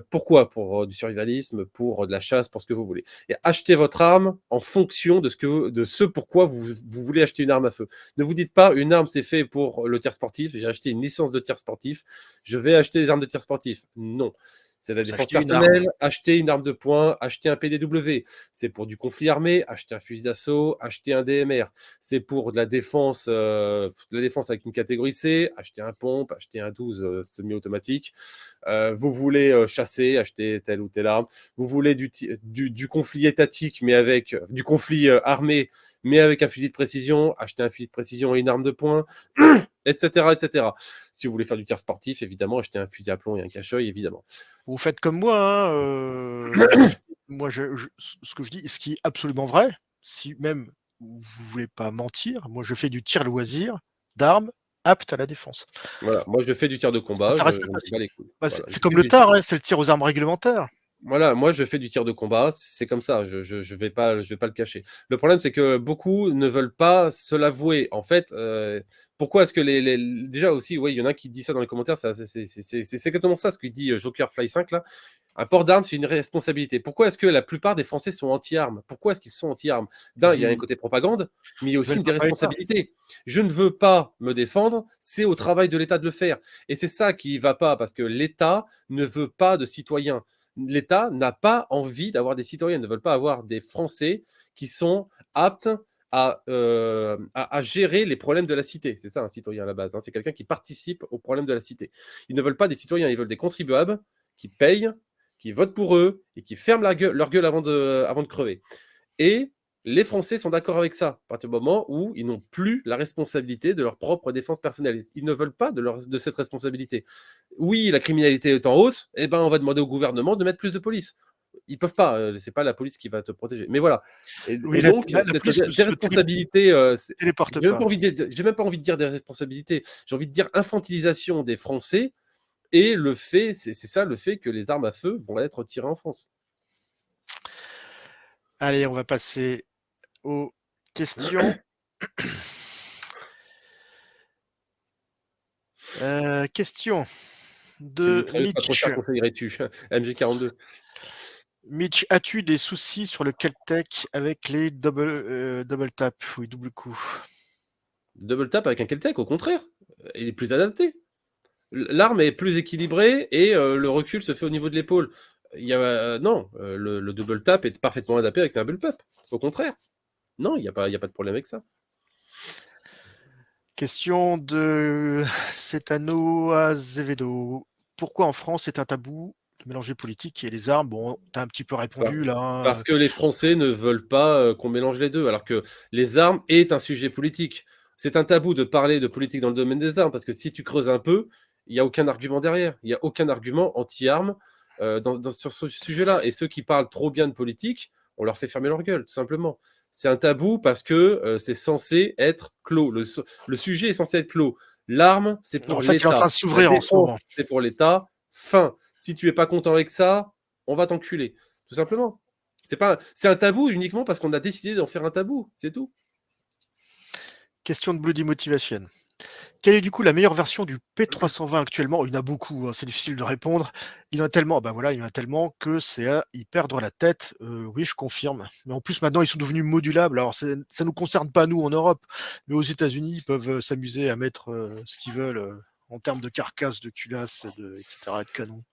Pourquoi? Pour du survivalisme, pour de la chasse, pour ce que vous voulez. Et achetez votre arme en fonction de ce pourquoi vous voulez acheter une arme à feu. Ne vous dites pas, une arme, c'est fait pour le tir sportif, j'ai acheté une licence de tir sportif, je vais acheter des armes de tir sportif. Non. C'est la J'ai défense acheté une arme. personnelle, acheter une arme de poing, acheter un PDW. C'est pour du conflit armé, acheter un fusil d'assaut, acheter un DMR. C'est pour de la défense avec une catégorie C, acheter un pompe, acheter un 12 semi-automatique. Vous voulez chasser, acheter telle ou telle arme. Vous voulez du conflit étatique, mais avec du conflit armé, mais avec un fusil de précision, acheter un fusil de précision et une arme de poing, etc., etc. Si vous voulez faire du tir sportif, évidemment, acheter un fusil à plomb et un cache-œil, évidemment. Vous faites comme moi, hein, moi ce que je dis, ce qui est absolument vrai, si même vous voulez pas mentir, moi je fais du tir loisir d'armes aptes à la défense. Voilà, moi je fais du tir de Ça combat, m'intéresse je m'en aussi. bats les couilles. Bah, Voilà, c'est comme le tar, hein, c'est le tir aux armes réglementaires. voilà, moi je fais du tir de combat, c'est comme ça, je vais pas le cacher. Le problème, c'est que beaucoup ne veulent pas se l'avouer. En fait, pourquoi est-ce que déjà aussi, ouais, il y en a qui dit ça dans les commentaires, c'est exactement ça ce que dit Joker Fly 5 là. Un port d'armes, c'est une responsabilité. Pourquoi est-ce que la plupart des Français sont anti-armes? Pourquoi est-ce qu'ils sont anti-armes? D'un, il y a un Ils côté propagande, mais il y a aussi veulent une pas parler de ça. déresponsabilité. Je ne veux pas me défendre, c'est au travail de l'État de le faire. Et c'est ça qui ne va pas, parce que l'État ne veut pas de citoyens. L'État n'a pas envie d'avoir des citoyens, ils ne veulent pas avoir des Français qui sont aptes à gérer les problèmes de la cité. C'est ça un citoyen à la base, hein. C'est quelqu'un qui participe aux problèmes de la cité. Ils ne veulent pas des citoyens, ils veulent des contribuables qui payent, qui votent pour eux et qui ferment leur gueule avant de crever. Et les Français sont d'accord avec ça, à partir du moment où ils n'ont plus la responsabilité de leur propre défense personnelle. Ils ne veulent pas de cette responsabilité. Oui, la criminalité est en hausse, eh ben, on va demander au gouvernement de mettre plus de police. Ils peuvent pas, c'est pas la police qui va te protéger. Mais voilà. Oui, Et donc, la cette police ne se déresponsabilité, téléporte j'ai même pas pas. envie j'ai même pas envie de dire des responsabilités, j'ai envie de dire infantilisation des Français et le fait, c'est ça le fait que les armes à feu vont être tirées en France. Allez, on va passer aux questions. Question Une de mitrailleuse pas trop Mitch. chère, conseillerais-tu? MG42. Mitch, as-tu des soucis sur le Keltec avec les double tap? Oui, double coup. Double tap avec un Keltec, au contraire, il est plus adapté. L'arme est plus équilibrée et le recul se fait au niveau de l'épaule. Non, le double tap est parfaitement adapté avec un bullpup. Au contraire. Non, il n'y a pas de problème avec ça. Question de Cetano Azevedo. Pourquoi en France c'est un tabou de mélanger politique et les armes? Bon, t'as un petit peu répondu là, Parce hein. que les Français ne veulent pas qu'on mélange les deux, alors que les armes est un sujet politique. C'est un tabou de parler de politique dans le domaine des armes, parce que si tu creuses un peu, il n'y a aucun argument derrière. Il n'y a aucun argument anti-armes sur ce sujet-là. Et ceux qui parlent trop bien de politique, on leur fait fermer leur gueule, tout simplement. C'est un tabou parce que c'est censé être clos. Le sujet est censé être clos. L'arme, c'est En pour fait, il est en train l'État. de La s'ouvrir en ce défense, moment. c'est pour l'État. Fin. Si tu es pas content avec ça, on va t'enculer. Tout simplement. C'est un tabou uniquement parce qu'on a décidé d'en faire un tabou. C'est tout. Question de Bloody Motivation. Quelle est du coup la meilleure version du P320 actuellement? Il y en a beaucoup, hein, c'est difficile de répondre. Il y en a tellement, bah voilà, il y en a tellement que c'est à y perdre la tête. Oui, je confirme. Mais en plus, maintenant, ils sont devenus modulables. Alors, ça ne nous concerne pas, nous, en Europe, mais aux États-Unis, ils peuvent s'amuser à mettre ce qu'ils veulent en termes de carcasse, de culasse, etc., de canon.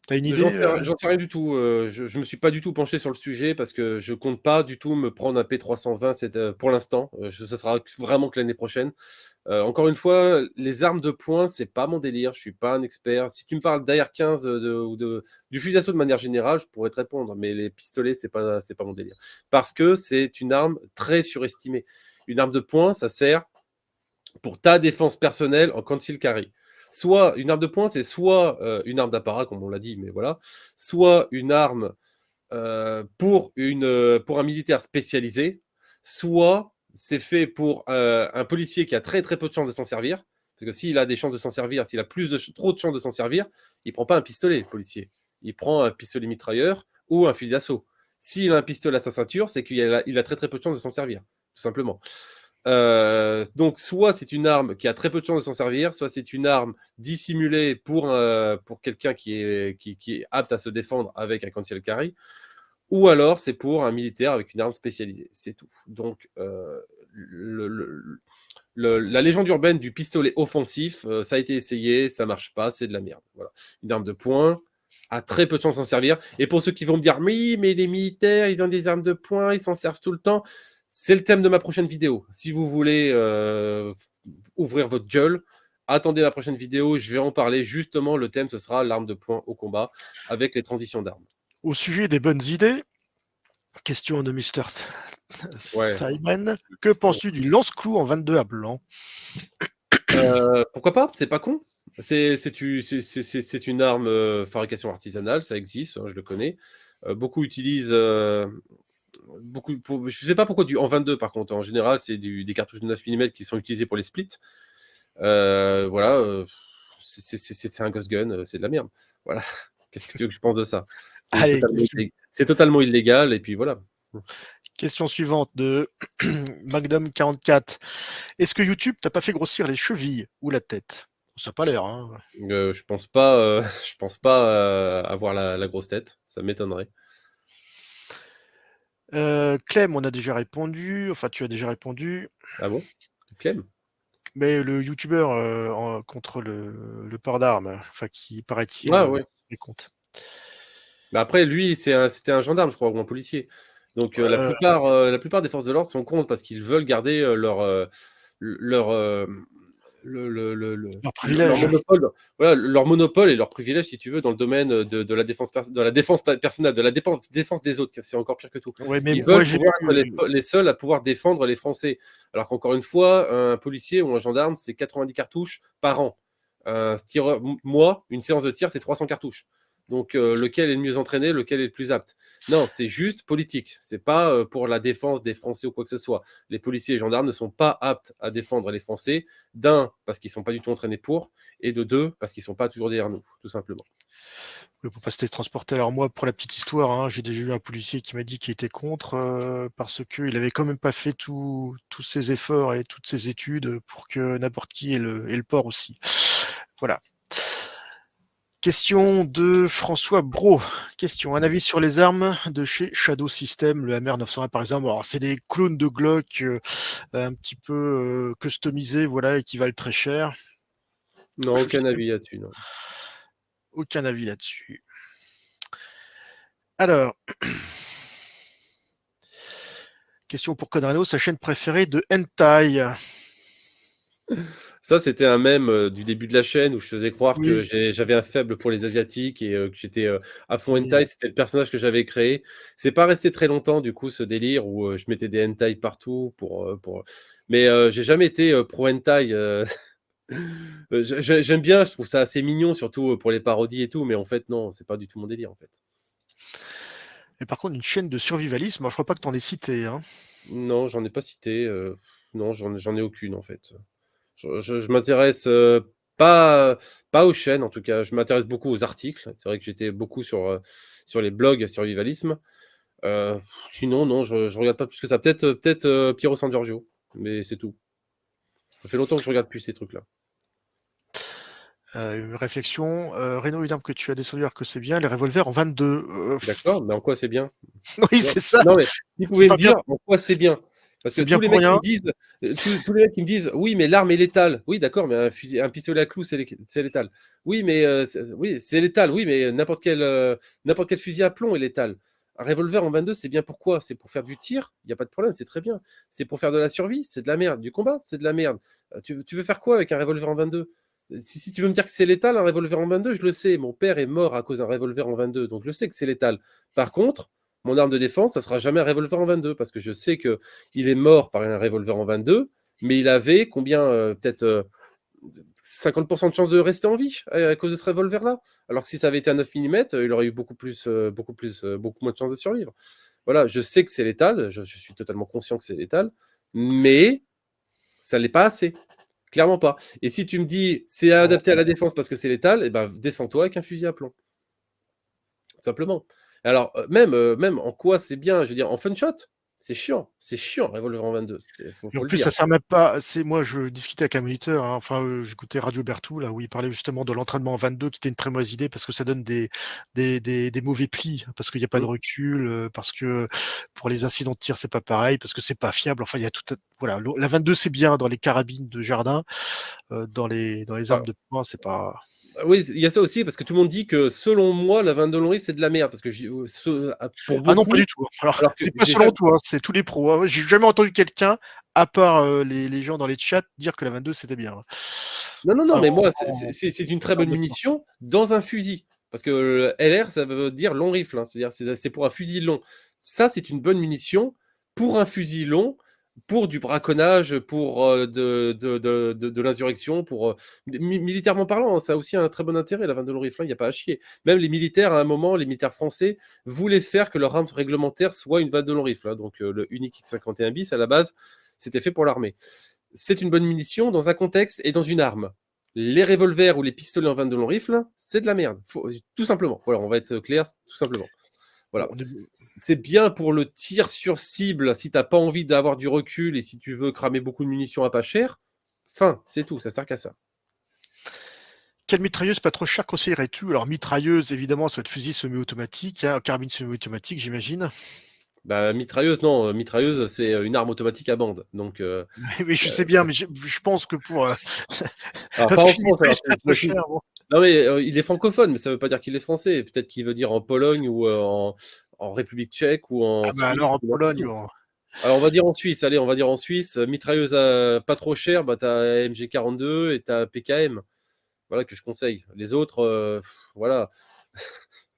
T'as une idée J'en sais rien du tout. Je me suis pas du tout penché sur le sujet parce que je compte pas du tout me prendre un P320 pour l'instant. Ça sera vraiment que l'année prochaine. Encore une fois, les armes de poing, c'est pas mon délire. Je suis pas un expert. Si tu me parles d'AR-15 du fusil d'assaut de manière générale, je pourrais te répondre. Mais les pistolets, c'est pas mon délire. Parce que c'est une arme très surestimée. Une arme de poing, ça sert pour ta défense personnelle en conceal carry. Soit une arme de poing, c'est soit une arme d'apparat, comme on l'a dit, mais voilà, soit une arme pour un militaire spécialisé, soit c'est fait pour un policier qui a très très peu de chances de s'en servir, Parce que s'il a des chances de s'en servir, s'il a trop de chances de s'en servir, il prend pas un pistolet, le policier. Il prend un pistolet mitrailleur ou un fusil d'assaut. S'il a un pistolet à sa ceinture, c'est qu'il a très très peu de chances de s'en servir, tout simplement. Donc, soit c'est une arme qui a très peu de chances de s'en servir, soit c'est une arme dissimulée pour quelqu'un qui est apte à se défendre avec un concealed carry, ou alors c'est pour un militaire avec une arme spécialisée. C'est tout. Donc, la légende urbaine du pistolet offensif, ça a été essayé, ça marche pas, c'est de la merde. Voilà. Une arme de poing a très peu de chances de s'en servir. Et pour ceux qui vont me dire, oui, mais les militaires, ils ont des armes de poing, ils s'en servent tout le temps. C'est le thème de ma prochaine vidéo. Si vous voulez ouvrir votre gueule, attendez ma prochaine vidéo, je vais en parler. Justement, le thème, ce sera l'arme de poing au combat avec les transitions d'armes. Au sujet des bonnes idées, question de Mr. Ouais. Simon. Que penses-tu du lance-clou en 22 à blanc? Pourquoi pas? C'est pas con. C'est une arme fabrication artisanale, ça existe, hein, je le connais. Beaucoup utilisent. Je sais pas pourquoi en 22 par contre. En général, c'est des cartouches de 9 mm qui sont utilisées pour les splits. Voilà. C'est un ghost gun, c'est de la merde. Voilà. Qu'est-ce que tu veux que je pense de ça? Allez, C'est totalement illégal et puis voilà. question suivante de Magnum 44. Est-ce que YouTube t'a pas fait grossir les chevilles ou la tête? Ça n'a pas l'air, hein. Je pense pas, je pense pas avoir la grosse tête. Ça m'étonnerait. Clem, on a déjà répondu. Enfin, tu as déjà répondu. Ah bon? Clem? Mais le youtubeur contre le port d'armes, enfin, qui paraît-il Ah ouais. est contre. Bah après, lui, c'était un gendarme, je crois, ou un policier. Donc la plupart des forces de l'ordre sont contre parce qu'ils veulent garder leur, Leur leur privilège. monopole, voilà, leur monopole et leur privilège, si tu veux, dans le domaine de la défense, de la défense personnelle, de la défense des autres. C'est encore pire que tout. Ouais, mais Ils moi veulent j'ai pouvoir être vu. les seuls à pouvoir défendre les Français. Alors qu'encore une fois, un policier ou un gendarme, c'est 90 cartouches par an. Moi, une séance de tir, c'est 300 cartouches. Donc, lequel est le mieux entraîné, lequel est le plus apte? Non, c'est juste politique. C'est pas pour la défense des Français ou quoi que ce soit. Les policiers et gendarmes ne sont pas aptes à défendre les Français. D'un, parce qu'ils ne sont pas du tout entraînés pour, et de deux, parce qu'ils ne sont pas toujours derrière nous, tout simplement. Pour pas se télétransporter. Alors moi, pour la petite histoire, hein, j'ai déjà eu un policier qui m'a dit qu'il était contre parce qu'il avait quand même pas fait tous ses efforts et toutes ses études pour que n'importe qui ait le port aussi. Voilà. Question de François Bro. Question. Un avis sur les armes de chez Shadow System, le Hammer 901 par exemple. Alors, c'est des clones de Glock un petit peu customisés, voilà, et qui valent très cher. Non, aucun avis là-dessus, non. Aucun avis là-dessus. Alors, question pour Codrano, sa chaîne préférée de hentai. Ça, c'était un mème du début de la chaîne où je faisais croire que Oui. j'avais un faible pour les Asiatiques et que j'étais à fond Mais, hentai. C'était le personnage que j'avais créé. C'est pas resté très longtemps, du coup, ce délire où je mettais des hentai partout Mais j'ai jamais été pro hentai. J'aime bien, je trouve ça assez mignon, surtout pour les parodies et tout, mais en fait, non, c'est pas du tout mon délire, en fait. mais par contre, une chaîne de survivalisme, moi, je crois pas que tu en aies cité. Hein. Non, j'en ai pas cité. Non, j'en ai aucune, en fait. Je m'intéresse pas aux chaînes, en tout cas. Je m'intéresse beaucoup aux articles. C'est vrai que j'étais beaucoup sur les blogs survivalisme. Sinon, non, je regarde pas plus que ça. Peut-être Piero San Giorgio, mais c'est tout. Ça fait longtemps que je regarde plus ces trucs-là. Une réflexion. Renault, une arme que tu as descendu alors que c'est bien. Les revolvers en 22. D'accord, mais en quoi c'est bien? Oui, Non, c'est ça. non, mais si vous C'est pouvez me pas bien. dire en quoi c'est bien? Parce que C'est bien tous les pour mecs qui rien. me disent, tous les mecs qui me disent: «Oui, mais l'arme est létale». Oui, d'accord, mais un pistolet à clous, c'est létal. Oui, mais oui, c'est létal, oui, mais n'importe quel fusil à plomb est létal. Un revolver en 22, c'est bien pourquoi? C'est pour faire du tir, il y a pas de problème, c'est très bien. C'est pour faire de la survie, c'est de la merde. Du combat, c'est de la merde. Tu veux faire quoi avec un revolver en 22? Si tu veux me dire que c'est létal, un revolver en 22, je le sais. Mon père est mort à cause d'un revolver en 22, donc je sais que c'est létal. Par contre, mon arme de défense, ça sera jamais un revolver en 22 parce que je sais que il est mort par un revolver en 22, mais il avait combien peut-être 50% de chances de rester en vie à cause de ce revolver-là. Alors que si ça avait été un 9 mm, il aurait eu beaucoup moins de chances de survivre. Voilà, je sais que c'est létal, je suis totalement conscient que c'est létal, mais ça l'est pas assez. Clairement pas. Et si tu me dis c'est adapté à la défense parce que c'est létal, eh ben, défends-toi avec un fusil à plomb. Simplement. Alors, même en quoi c'est bien, je veux dire, en fun shot, c'est chiant. C'est chiant, Revolver en 22. Et en Faut le plus, dire. ça sert même pas. Moi, je discutais avec un moniteur, hein, enfin, j'écoutais Radio Berthoud, là, où il parlait justement de l'entraînement en 22, qui était une très mauvaise idée parce que ça donne des mauvais plis, parce qu'il n'y a pas de Mmh. recul, parce que pour les incidents de tir, c'est pas pareil, parce que c'est pas fiable. Enfin, il y a voilà. La 22, c'est bien dans les carabines de jardin, dans les armes Ah, de poing, c'est pas. oui, il y a ça aussi, parce que tout le monde dit que selon moi, la 22 long rifle, c'est de la merde. Parce que pour Ah non, pas beaucoup, du tout, hein. Alors, alors que c'est pas j'ai selon jamais. toi, hein, c'est tous les pros, hein. J'ai jamais entendu quelqu'un, à part, les gens dans les chats, dire que la 22 c'était bien, hein. Non, non, non, Enfin, mais moi, en c'est une très termes bonne de points. munition dans un fusil. Parce que LR, ça veut dire long rifle, hein, c'est-à-dire c'est pour un fusil long. Ça, c'est une bonne munition pour un fusil long, pour du braconnage, pour de l'insurrection, pour militairement parlant, hein, ça a aussi un très bon intérêt, la 22 long rifle, il n'y a pas à chier. Même les militaires, à un moment, les militaires français voulaient faire que leur arme réglementaire soit une 22 long rifle, hein. Donc le Unique X51 bis, à la base, c'était fait pour l'armée. C'est une bonne munition dans un contexte et dans une arme. Les revolvers ou les pistolets en 22 long rifle, c'est de la merde. Tout simplement. Voilà, on va être clair, tout simplement. Bon, Voilà. C'est bien pour le tir sur cible si t'as pas envie d'avoir du recul et si tu veux cramer beaucoup de munitions à pas cher. Fin, c'est tout, ça sert qu'à ça. quelle mitrailleuse pas trop chère conseillerais-tu? Alors mitrailleuse, évidemment, ça va être fusil semi-automatique, hein, carabine semi-automatique, j'imagine. Bah, mitrailleuse, non, mitrailleuse, c'est une arme automatique à bande. Donc, Oui, je sais bien, mais je pense que pour, alors, pas parce en qu'une France, alors, mitrailleuse pas trop chère, bon. non, mais il est francophone, mais ça veut pas dire qu'il est français. Peut-être qu'il veut dire en Pologne ou en République tchèque ou Ah en bah Suisse alors en ou n'importe Pologne, où. bon. Alors, on va dire en Suisse. Allez, on va dire en Suisse. Mitrailleuse pas trop chère, bah, t'as MG42 et t'as PKM. Voilà, que je conseille. Les autres, voilà.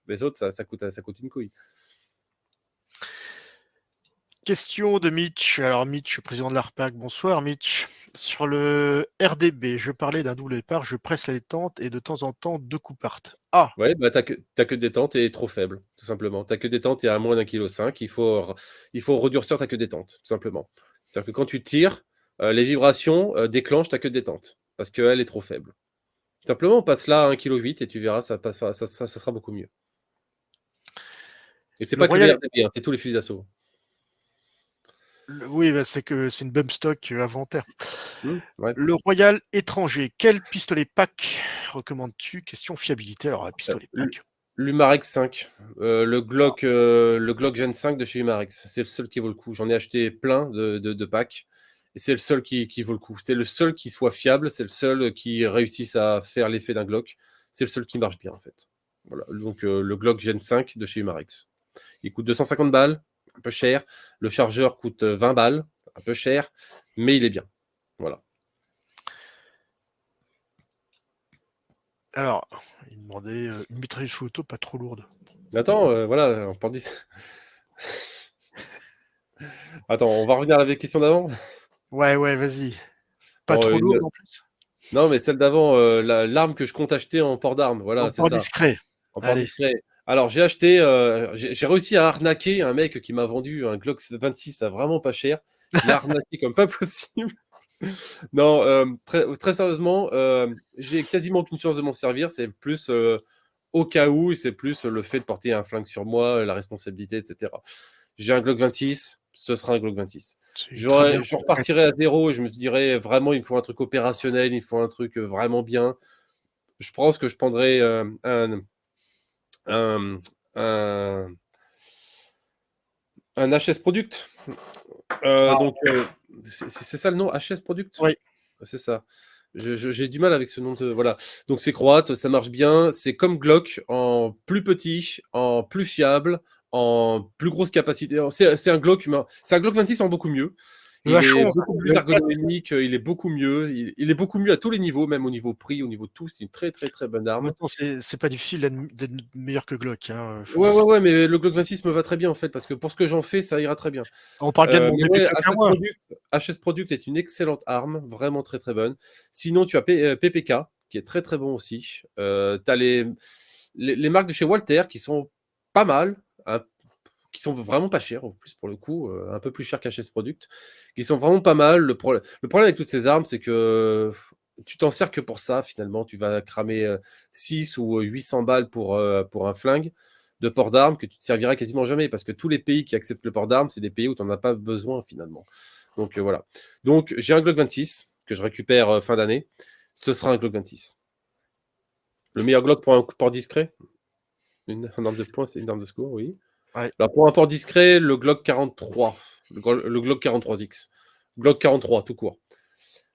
Les autres, ça coûte une couille. Question de Mitch. Alors Mitch, président de l'ARPAC, bonsoir Mitch. Sur le RDB, je parlais d'un double départ, je presse la détente et de temps en temps 2 coups partent. Ah! Ouais, bah, t'as que détente et trop faible, tout simplement. Ta queue détente est à moins d'1,5 kg. Il faut redurcir ta queue détente, tout simplement. C'est-à-dire que quand tu tires, les vibrations déclenchent ta queue détente parce qu'elle est trop faible. Tout simplement, passe là à 1,8 kg et tu verras, ça passera, ça sera beaucoup mieux. Et c'est Le pas que les Royal RDB, hein, c'est tous les fusils d'assaut. Oui, bah, c'est que c'est une bump stock inventaire. Ouais. Le Royal étranger, quel pistolet pack recommandes-tu? Question fiabilité. Alors, un pistolet pack. L'Umarex 5, le Glock Gen 5 de chez Umarex, c'est le seul qui vaut le coup. J'en ai acheté plein de packs et c'est le seul qui vaut le coup. C'est le seul qui soit fiable, c'est le seul qui réussisse à faire l'effet d'un Glock. C'est le seul qui marche bien en fait. Voilà, donc le Glock Gen 5 de chez Umarex. Il coûte 250 balles, un peu cher. Le chargeur coûte 20 balles, un peu cher, mais il est bien. Voilà. Alors, il demandait une mitrailleuse photo pas trop lourde. Attends, voilà, on peut dire. Attends, on va revenir à la question d'avant. Ouais, ouais, vas-y. Pas Oh, trop lourde en plus. non, mais celle d'avant, l'arme que je compte acheter en port d'armes, voilà, En c'est port ça, discret. en port Allez. discret. Alors, j'ai acheté, j'ai réussi à arnaquer un mec qui m'a vendu un Glock 26 à vraiment pas cher. Je l'ai arnaqué comme pas possible. Non, très, très sérieusement, j'ai quasiment aucune chance de m'en servir. C'est plus au cas où, et c'est plus le fait de porter un flingue sur moi, la responsabilité, etc. J'ai un Glock 26, ce sera un Glock 26. C'est une très Je meilleure. repartirai à zéro et je me dirais vraiment, il me faut un truc opérationnel, il me faut un truc vraiment bien. Je pense que je prendrais un, un, un HS Product. Ah, C'est ça le nom, HS Product? oui. C'est ça. J'ai du mal avec ce nom de. Voilà. Donc c'est croate, ça marche bien. C'est comme Glock en plus petit, en plus fiable, en plus grosse capacité. C'est un Glock, c'est un Glock 26 en beaucoup mieux. Le Il est H11, beaucoup le plus L4. ergonomique, il est beaucoup mieux. Il est beaucoup mieux à tous les niveaux, même au niveau prix, au niveau de tout. C'est une très très très bonne En même arme. temps, c'est pas difficile d'être meilleur que Glock, hein. Ouais, ouais, ouais, mais le Glock 26 me va très bien en fait, parce que pour ce que j'en fais, ça ira très bien. On parle bien de mon Mais ouais, DP4 à moi. HS Product est une excellente arme, vraiment très très bonne. Sinon, tu as PPK, qui est très très bon aussi. Tu as les marques de chez Walter qui sont pas mal, hein, qui sont vraiment pas chers, en plus, pour le coup, un peu plus cher qu'HS Product, qui sont vraiment pas mal. Le problème avec toutes ces armes, c'est que tu t'en sers que pour ça, finalement. Tu vas cramer 6 ou 800 balles pour un flingue de port d'armes que tu te serviras quasiment jamais, parce que tous les pays qui acceptent le port d'armes, c'est des pays où tu n'en as pas besoin, finalement. Donc voilà. Donc j'ai un Glock 26 que je récupère fin d'année. Ce sera un Glock 26. Le meilleur Glock pour un port discret? Une arme de poing, c'est une arme de secours, oui. Ouais. Alors pour un port discret, le Glock 43. Le Glock 43X. Glock 43, tout court.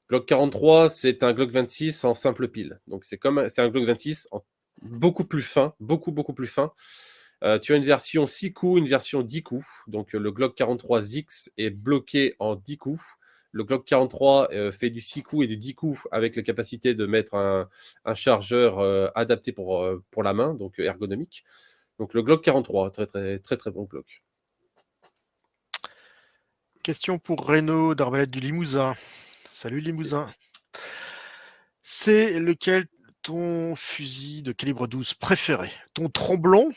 Glock 43, c'est un Glock 26 en simple pile. Donc c'est un Glock 26 beaucoup plus fin, beaucoup plus fin. Tu as une version 6 coups, une version 10 coups. Donc le Glock 43X est bloqué en 10 coups. Le Glock 43 fait du 6 coups et du 10 coups avec la capacité de mettre un chargeur adapté pour la main, donc ergonomique. Donc le Glock 43, très bon Glock. Question pour Renaud d'Arbalète du Limousin. Salut Limousin. C'est lequel ton fusil de calibre 12 préféré? Ton tromblon?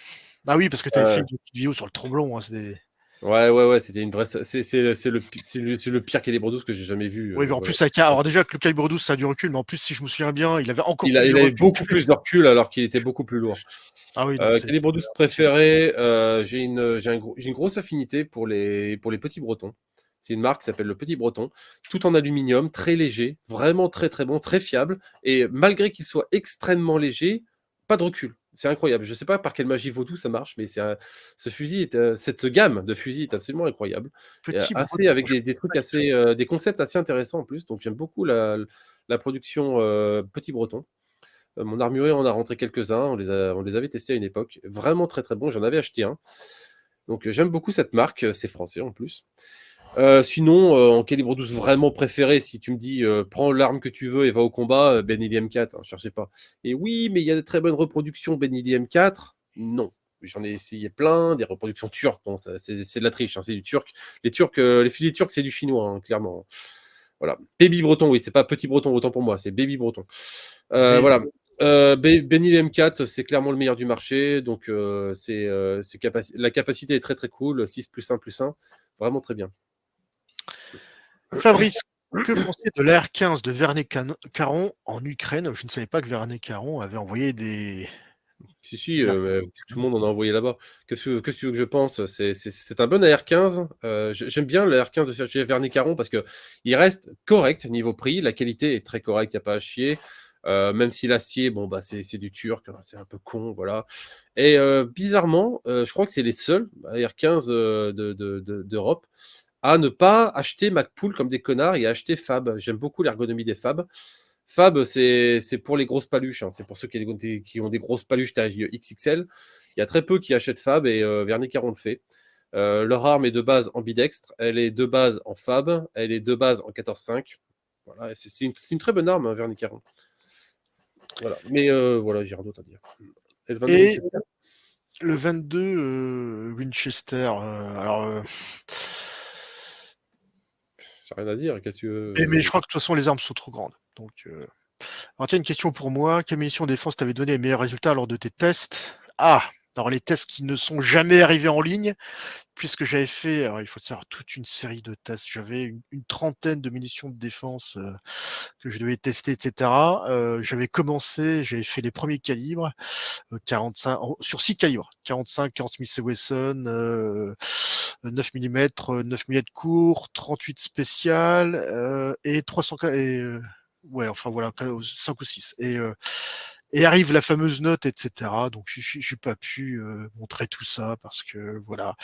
Ah oui, parce que tu avais fait une vidéo sur le tromblon. Hein, Ouais, c'était une vraie. C'est le pire calibre 12 que j'ai jamais vu. Oui, mais en plus, alors déjà que le calibre 12, ça a du recul, mais en plus, si je me souviens bien, il avait encore Il plus de avait recul. beaucoup plus de recul alors qu'il était beaucoup plus lourd. Ah oui, donc Calibre 12 préféré, j'ai une grosse affinité pour les petits bretons. C'est une marque qui s'appelle le Petit Breton, tout en aluminium, très léger, vraiment très bon, très fiable. Et malgré qu'il soit extrêmement léger, pas de recul. C'est incroyable. Je ne sais pas par quelle magie vaudou ça marche, mais ce fusil, cette gamme de fusils est absolument incroyable. Petit Avec breton. des trucs des concepts assez intéressants en plus. Donc j'aime beaucoup la production Petit Breton. Mon armurier en a rentré quelques-uns, on les avait testés à une époque. Vraiment très bon, j'en avais acheté un. Donc j'aime beaucoup cette marque, c'est français en plus. Sinon, en calibre 12 vraiment préféré, si tu me dis prends l'arme que tu veux et va au combat, Benelli M4, hein, cherchez pas. Et oui, mais il y a de très bonnes reproductions Benelli M4. Non. J'en ai essayé plein, des reproductions turques. Bon, c'est de la triche, hein, c'est du turc. Les fusils turcs, c'est du chinois, hein, clairement. Voilà. Baby Breton, oui, c'est pas Petit Breton, autant pour moi, c'est Baby Breton. Voilà. Benny M4, c'est clairement le meilleur du marché. Donc, la capacité est très cool. 6 plus 1 plus 1. Vraiment très bien. Fabrice, que pensez de l'AR-15 de Vernet-Caron en Ukraine? Je ne savais pas que Vernet-Caron avait envoyé des. Si, tout le monde en a envoyé là-bas. Qu'est-ce que tu veux que je pense? C'est un bon AR-15. J'aime bien le AR-15 de chez Vernet-Caron parce qu'il reste correct niveau prix. La qualité est très correcte, il n'y a pas à chier. Même si l'acier, bon, bah, c'est du turc, hein, c'est un peu con, voilà. Et bizarrement, je crois que c'est les seuls AR-15 d'Europe à ne pas acheter MacPool comme des connards et à acheter Fab. J'aime beaucoup l'ergonomie des Fab. Fab, c'est pour les grosses paluches, hein. C'est pour ceux qui ont des grosses paluches taille XXL. Il y a très peu qui achètent Fab et Vernet Caron le fait. Leur arme est de base ambidextre, elle est de base en Fab, elle est de base en 14.5. Voilà, c'est une très bonne arme, hein, Vernet Caron. Voilà, mais voilà, j'ai rien d'autre à dire. Et le 22 Et Winchester le 22 Winchester, alors. J'ai rien à dire, qu'est-ce que tu Mais je veux? crois que de toute façon, les armes sont trop grandes. Donc, alors, tiens, une question pour moi. Quelle munition défense t'avais donné les meilleurs résultats lors de tes tests? Ah, alors les tests qui ne sont jamais arrivés en ligne, puisque j'avais fait, alors il faut savoir, toute une série de tests. J'avais une trentaine de munitions de défense que je devais tester, etc. J'avais fait les premiers calibres, 45, sur 6 calibres, 45, 40 Smith Wesson, 9 mm, 9 mm court, 38 spécial et 300 ouais, enfin voilà, 5 ou 6. Et arrive la fameuse note, etc. Donc, je n'ai pas pu montrer tout ça parce que voilà.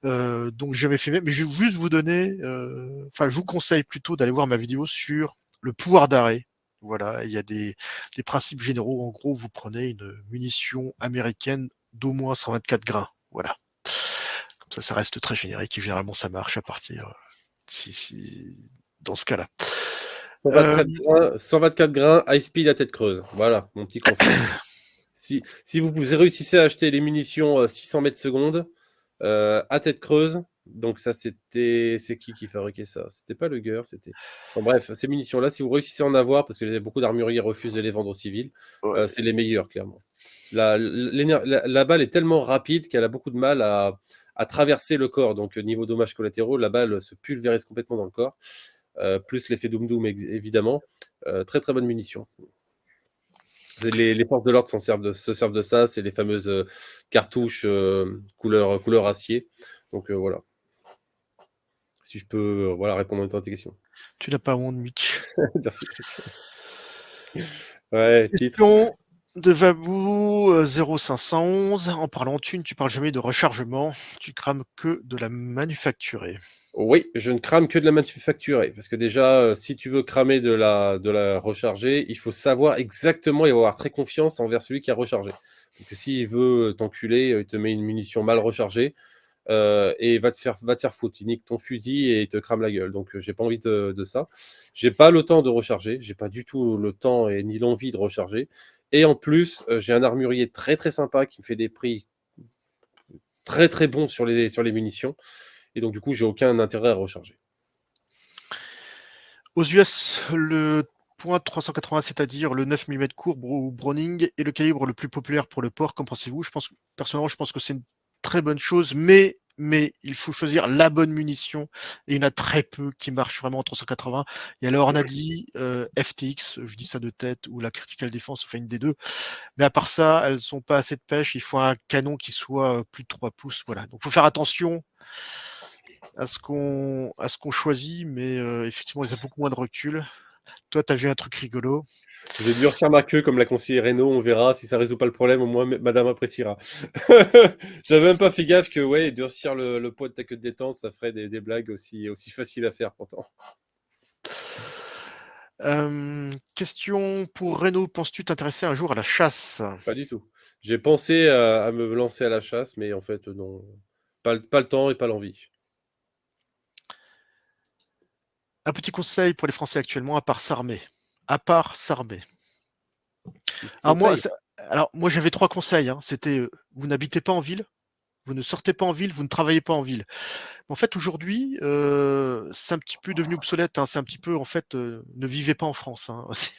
Donc, j'avais fait, mais je vais juste vous donner, enfin, je vous conseille plutôt d'aller voir ma vidéo sur le pouvoir d'arrêt. Voilà, il y a des principes généraux. En gros, vous prenez une munition américaine d'au moins 124 grains. Voilà. Comme ça reste très générique et généralement, ça marche à partir, dans ce cas-là. 124 grains, high speed à tête creuse. Voilà, mon petit conseil. Si vous réussissez à acheter les munitions 600 mètres secondes à tête creuse, donc ça c'est qui fabriquait ça? C'était pas le Geur, c'était. Bon, bref, ces munitions-là, si vous réussissez à en avoir, parce que beaucoup d'armuriers refusent de les vendre aux civils, Ouais. c'est les meilleurs, clairement. La balle est tellement rapide qu'elle a beaucoup de mal à traverser le corps. Donc, niveau dommages collatéraux, la balle se pulvérise complètement dans le corps. Plus l'effet Doom Doom, évidemment. Très très bonne munition. Les forces de l'ordre se servent de ça, c'est les fameuses cartouches couleur acier. Donc voilà. Si je peux voilà, répondre à tes questions. Tu n'as pas honte, Mitch. Merci. Ouais, titre. Question de Vabou 0511. En parlant thune, tu parles jamais de rechargement. Tu crames que de la manufacturée. Oui, je ne crame que de la manufacturée. Parce que déjà, si tu veux cramer de la recharger, il faut savoir exactement et avoir très confiance envers celui qui a rechargé. Donc s'il veut t'enculer, il te met une munition mal rechargée et va te faire foutre. Il nique ton fusil et il te crame la gueule. Donc j'ai pas envie de ça. J'ai pas le temps de recharger. J'ai pas du tout le temps et ni l'envie de recharger. Et en plus, j'ai un armurier très très sympa qui me fait des prix très très bons sur les munitions. Et donc, du coup, j'ai aucun intérêt à recharger. Aux US, le .380, c'est-à-dire le 9 mm courbe ou Browning, est le calibre le plus populaire pour le port. Qu'en pensez-vous? Personnellement, je pense que c'est une très bonne chose, mais il faut choisir la bonne munition. Et il y en a très peu qui marchent vraiment en 380. Il y a le Hornady, FTX, je dis ça de tête, ou la Critical Defense, enfin une des deux. Mais à part ça, elles sont pas assez de pêche. Il faut un canon qui soit plus de 3 pouces. Voilà. Donc, il faut faire attention à ce qu'on choisit, mais effectivement, ils ont beaucoup moins de recul. Toi, tu as vu un truc rigolo. Je vais durcir ma queue comme l'a conseillé Renault, on verra. Si ça résout pas le problème, au moins madame appréciera. J'avais même pas fait gaffe que ouais, durcir le poids de ta queue de détente, ça ferait des blagues aussi faciles à faire pourtant. Question pour Renault. Penses-tu t'intéresser un jour à la chasse? Pas du tout. J'ai pensé à me lancer à la chasse, mais en fait, non. Pas le temps et pas l'envie. Un petit conseil pour les Français actuellement, à part s'armer. À part s'armer. Petit Alors moi, conseil. j'avais 3 conseils, hein. C'était, vous n'habitez pas en ville, vous ne sortez pas en ville, vous ne travaillez pas en ville. En fait, aujourd'hui, c'est un petit peu devenu obsolète, hein. C'est un petit peu, en fait, ne vivez pas en France, hein. Ça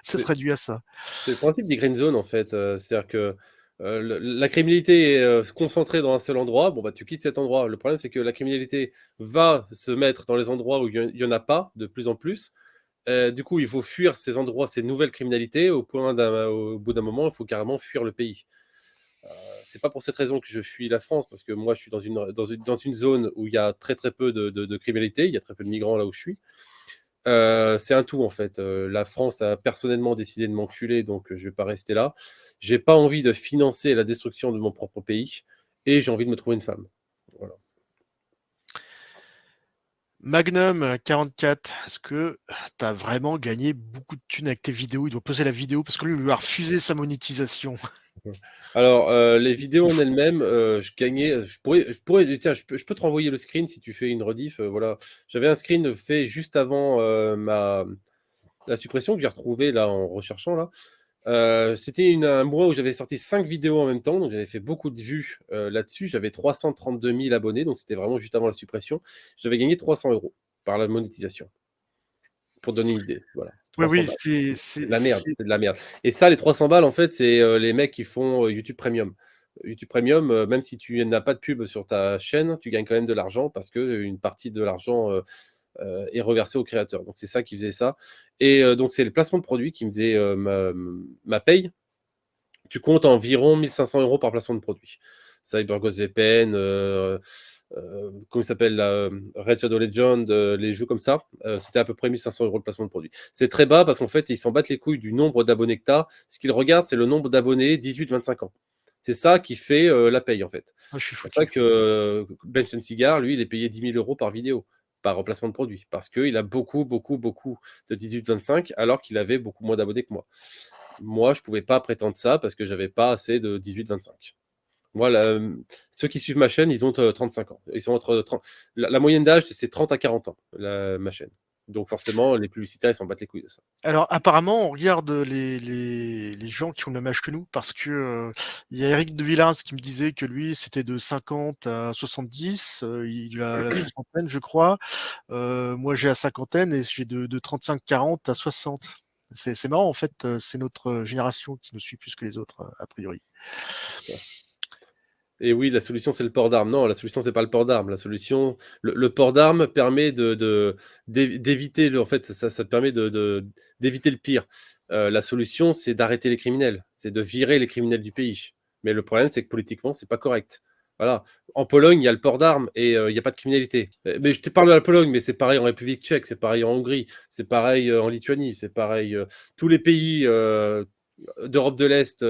C'est serait dû à ça. c'est le principe des green zones en fait. C'est-à-dire que la criminalité est concentrée dans un seul endroit. Bon, bah, tu quittes cet endroit. Le problème, c'est que la criminalité va se mettre dans les endroits où il y en a pas de plus en plus. Du coup, il faut fuir ces endroits, ces nouvelles criminalités, au bout d'un moment, il faut carrément fuir le pays. C'est pas pour cette raison que je fuis la France, parce que moi, je suis dans une zone où il y a très très peu de criminalité, il y a très peu de migrants là où je suis. C'est un tout en fait. La France a personnellement décidé de m'enculer, donc je vais pas rester là. J'ai pas envie de financer la destruction de mon propre pays et j'ai envie de me trouver une femme. Voilà. Magnum 44, est-ce que tu as vraiment gagné beaucoup de thunes avec tes vidéos? Il doit poser la vidéo parce que lui a refusé sa monétisation. Alors, les vidéos en elles-mêmes, je gagnais, tiens, je peux te renvoyer le screen si tu fais une rediff. Voilà, j'avais un screen fait juste avant la suppression que j'ai retrouvé là en recherchant là. C'était un mois où j'avais sorti 5 vidéos en même temps, donc j'avais fait beaucoup de vues là-dessus. J'avais 332 000 abonnés, donc c'était vraiment juste avant la suppression. J'avais gagné 300 euros par la monétisation. Pour donner une idée, voilà. Oui, 300 oui, balles. c'est C'est de c'est la merde, c'est c'est de la merde. Et ça, les 300 balles, en fait, c'est les mecs qui font YouTube Premium. YouTube Premium, même si tu n'as pas de pub sur ta chaîne, tu gagnes quand même de l'argent parce qu'une partie de l'argent est reversée au créateur. Donc c'est ça qui faisait ça. Et donc c'est le placement de produit qui me faisait ma paye. Tu comptes environ 1 500 € par placement de produit. CyberGhost VPN, comment il s'appelle là, Red Shadow Legend, les jeux comme ça, c'était à peu près 1 500 € le placement de produit. C'est très bas parce qu'en fait, ils s'en battent les couilles du nombre d'abonnés que tu as. Ce qu'ils regardent, c'est le nombre d'abonnés 18-25 ans. C'est ça qui fait la paye en fait. ah, je suis C'est pour ça foutu. que Benson Cigar, lui, il est payé 10 000 € par vidéo, par remplacement de produit, parce qu'il a beaucoup, beaucoup, beaucoup de 18-25, alors qu'il avait beaucoup moins d'abonnés que moi. Moi, je pouvais pas prétendre ça parce que j'avais pas assez de 18-25. Moi, ceux qui suivent ma chaîne, ils ont 35 ans. Ils sont entre 30. La moyenne d'âge, c'est 30 à 40 ans, ma chaîne. Donc forcément, les publicitaires, ils s'en battent les couilles de ça. Alors apparemment, on regarde les gens qui ont le même âge que nous parce que, il y a Eric de Villars qui me disait que lui, c'était de 50 à 70, il a la soixantaine, je crois. Moi, j'ai la cinquantaine et j'ai de 35-40 à 60. C'est marrant en fait, c'est notre génération qui nous suit plus que les autres, a priori. Et oui, la solution, c'est le port d'armes. Non, la solution, c'est pas le port d'armes. La solution, le port d'armes permet d'éviter, en fait, ça te permet d'éviter le pire. La solution, c'est d'arrêter les criminels, c'est de virer les criminels du pays. Mais le problème, c'est que politiquement, c'est pas correct. Voilà. En Pologne, il y a le port d'armes et il n'y a pas de criminalité. Mais je te parle de la Pologne, mais c'est pareil en République tchèque, c'est pareil en Hongrie, c'est pareil en Lituanie, c'est pareil. Tous les pays d'Europe de l'Est,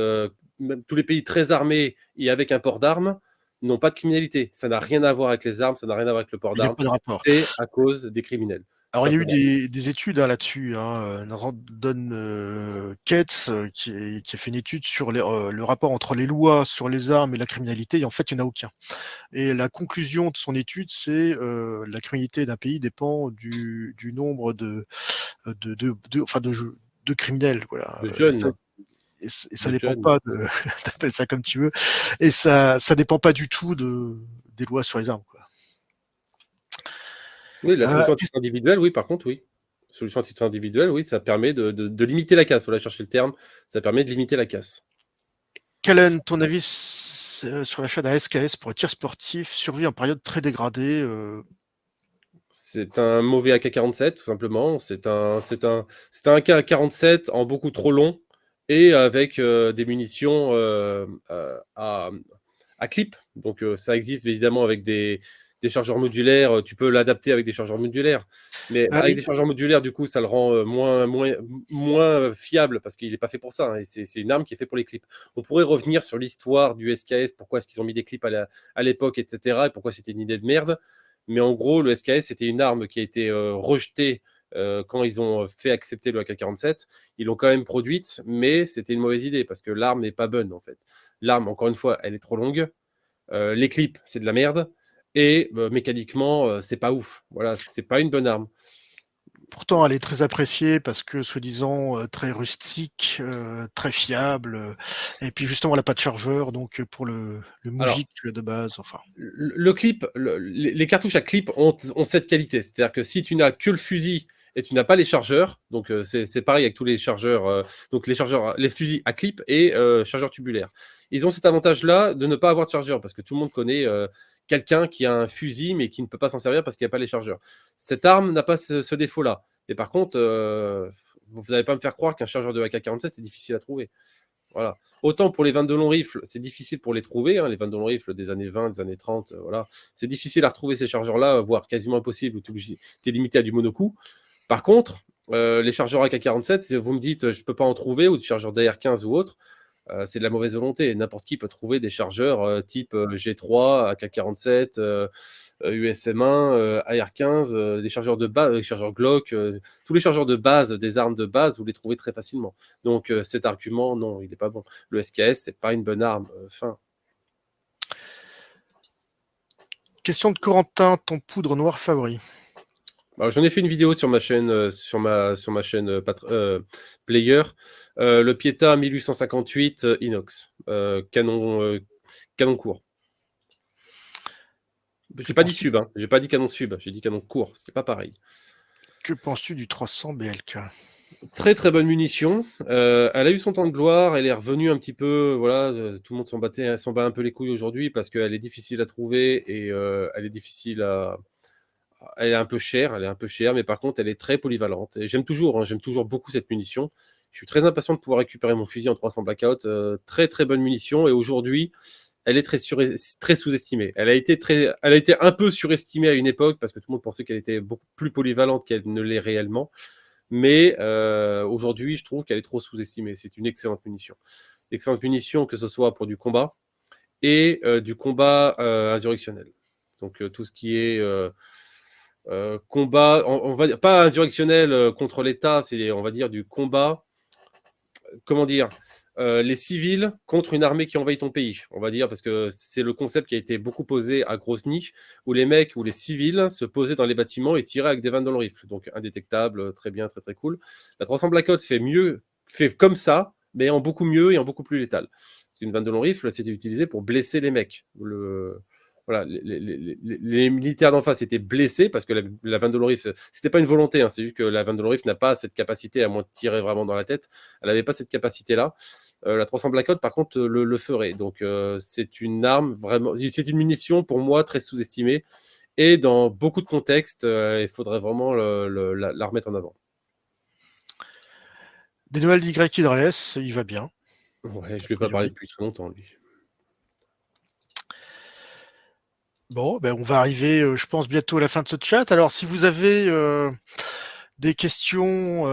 même tous les pays très armés et avec un port d'armes, n'ont pas de criminalité. Ça n'a rien à voir avec les armes, ça n'a rien à voir avec le port Il n'y a d'armes. pas de rapport. C'est à cause des criminels, tout Alors, il y a eu simplement. des études là-dessus. Brandon Cates, qui a fait une étude sur le rapport entre les lois sur les armes et la criminalité, et en fait, il n'y en a aucun. Et la conclusion de son étude, c'est la criminalité d'un pays dépend du nombre de criminels. Voilà. De jeunes, Et ça de dépend jeunes. pas de, t'appelles ça comme tu veux, et ça dépend pas du tout des lois sur les armes, quoi. Oui, la Euh, solution à titre individuel, oui, par contre, oui. Solution à titre individuel, oui, ça permet de limiter la casse. Voilà, chercher le terme. Ça permet de limiter la casse. Quel est ton avis sur l'achat d'un SKS pour un tir sportif survie en période très dégradée? C'est un mauvais AK-47, tout simplement. C'est un AK-47 en beaucoup trop long et avec des munitions à clip. Donc, ça existe évidemment avec des chargeurs modulaires. Tu peux l'adapter avec des chargeurs modulaires. Mais Euh, avec des chargeurs modulaires, du coup, ça le rend moins fiable parce qu'il n'est pas fait pour ça, hein, et c'est une arme qui est faite pour les clips. On pourrait revenir sur l'histoire du SKS, pourquoi est-ce qu'ils ont mis des clips à l'époque, etc. Et pourquoi c'était une idée de merde. Mais en gros, le SKS, c'était une arme qui a été rejetée quand ils ont fait accepter le AK-47. Ils l'ont quand même produite, mais c'était une mauvaise idée parce que l'arme n'est pas bonne en fait. L'arme, encore une fois, elle est trop longue. Les clips, c'est de la merde. Et mécaniquement, c'est pas ouf. Voilà, c'est pas une bonne arme. Pourtant, elle est très appréciée parce que, soi-disant, très rustique, très fiable, et puis justement, elle a pas de chargeur, donc pour le Alors, moujik de base, enfin. le clip, les cartouches à clip ont cette qualité. C'est-à-dire que si tu n'as que le fusil et tu n'as pas les chargeurs, donc c'est pareil avec tous les chargeurs, donc les chargeurs, les fusils à clip et chargeurs tubulaires. Ils ont cet avantage-là de ne pas avoir de chargeur parce que tout le monde connaît quelqu'un qui a un fusil mais qui ne peut pas s'en servir parce qu'il n'y a pas les chargeurs. Cette arme n'a pas ce défaut-là. Et par contre, vous n'allez pas me faire croire qu'un chargeur de AK-47 c'est difficile à trouver. Voilà. Autant pour les 22 longs rifles, c'est difficile pour les trouver, hein, les 22 longs rifles des années 20, des années 30, voilà. C'est difficile à retrouver ces chargeurs-là, voire quasiment impossible, où tu es limité à du monocoup. Par contre, les chargeurs AK-47, vous me dites, je peux pas en trouver, ou des chargeurs d'AR-15 ou autres, c'est de la mauvaise volonté. N'importe qui peut trouver des chargeurs type G3, AK-47, USM1, AR-15, des chargeurs de base, des chargeurs Glock, tous les chargeurs de base, des armes de base, vous les trouvez très facilement. Donc cet argument, non, il n'est pas bon. Le SKS, c'est pas une bonne arme. Fin. Question de Corentin, ton poudre noire favori? J'en ai fait une vidéo sur ma chaîne, Player. Le Pieta 1858 inox, canon court. Que J'ai pas dit penses-tu sub, hein. J'ai pas dit canon sub, j'ai dit canon court, ce qui n'est pas pareil. que penses-tu du 300 BLK? Très très bonne munition. Elle a eu son temps de gloire, elle est revenue un petit peu. Voilà, tout le monde s'en bat un peu les couilles aujourd'hui parce qu'elle est difficile à trouver et elle est difficile à. Elle est un peu chère, mais par contre, elle est très polyvalente. Et j'aime toujours, hein, j'aime toujours beaucoup cette munition. Je suis très impatient de pouvoir récupérer mon fusil en 300 Blackout. Très très bonne munition. Et aujourd'hui, elle est très sous-estimée. Elle a été un peu surestimée à une époque parce que tout le monde pensait qu'elle était beaucoup plus polyvalente qu'elle ne l'est réellement. Mais aujourd'hui, je trouve qu'elle est trop sous-estimée. C'est une excellente munition. Excellente munition, que ce soit pour du combat et du combat insurrectionnel. Donc tout ce qui est combat, on va dire, pas insurrectionnel contre l'État, c'est on va dire du combat, comment dire, les civils contre une armée qui envahit ton pays, on va dire, parce que c'est le concept qui a été beaucoup posé à Grozny, où les mecs, où les civils se posaient dans les bâtiments et tiraient avec des vannes dans le rifle, donc indétectable, très bien, très très cool. La 300 Blackout fait mieux, fait comme ça, mais en beaucoup mieux et en beaucoup plus létal. Parce qu'une vanne de long rifle, c'était utilisé pour blesser les mecs. Voilà, les militaires d'en face étaient blessés parce que la vanne de long rifle, c'était pas une volonté, hein, c'est juste que la vanne de long rifle n'a pas cette capacité, à moins de tirer vraiment dans la tête, elle n'avait pas cette capacité-là. La 300 Blackout, par contre, le ferait. Donc, c'est une arme vraiment, c'est une munition pour moi très sous-estimée. Et dans beaucoup de contextes, il faudrait vraiment la remettre en avant. Des nouvelles d'Y Hydrales, il va bien, Ouais, je a lui ai pas parlé priori. depuis très longtemps, lui. Bon, ben on va arriver, je pense, bientôt à la fin de ce chat. Alors, si vous avez des questions,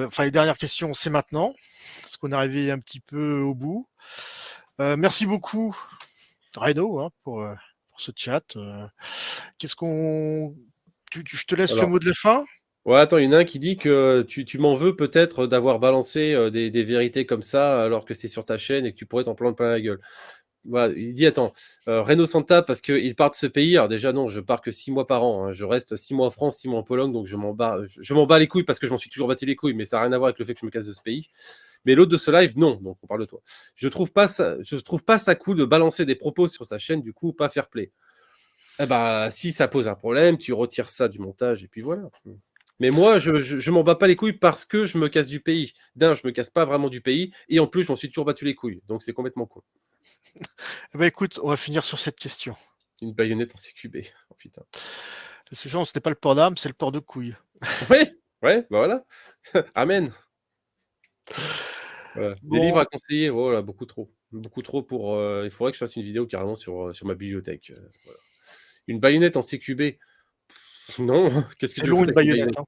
enfin les dernières questions, c'est maintenant, parce qu'on est arrivé un petit peu au bout. Merci beaucoup, Reno, hein, pour ce chat. Qu'est-ce qu'on... je te laisse le Alors, mot de la fin. ouais, attends, il y en a un qui dit que tu m'en veux peut-être d'avoir balancé des vérités comme ça alors que c'est sur ta chaîne et que tu pourrais t'en prendre plein la gueule. Voilà, il dit, attends, Renault Santa, parce qu'il part de ce pays. Alors déjà, non, je pars que 6 mois par an, hein. Je reste 6 mois en France, 6 mois en Pologne, donc je m'en bats les couilles parce que je m'en suis toujours battu les couilles, mais ça n'a rien à voir avec le fait que je me casse de ce pays. Mais l'autre de ce live, non, donc on parle de toi. Je trouve pas ça cool de balancer des propos sur sa chaîne, du coup, pas fair play. Eh ben, si ça pose un problème, tu retires ça du montage et puis voilà. Mais moi, je m'en bats pas les couilles parce que je me casse du pays. D'un, je me casse pas vraiment du pays, et en plus, je m'en suis toujours battu les couilles, donc c'est complètement con. Eh ben, écoute, on va finir sur cette question. Une baïonnette en CQB. Oh putain. Ce genre, ce n'est pas le port d'armes, c'est le port de couilles. Ouais, ouais, bah voilà. Amen. Voilà. Des livres Bon, à conseiller, voilà, beaucoup trop. Beaucoup trop pour. Il faudrait que je fasse une vidéo carrément sur ma bibliothèque. Voilà. Une baïonnette en CQB. Non, qu'est-ce que c'est tu veux long foutre une avec une baïonnette, baïonnette? hein.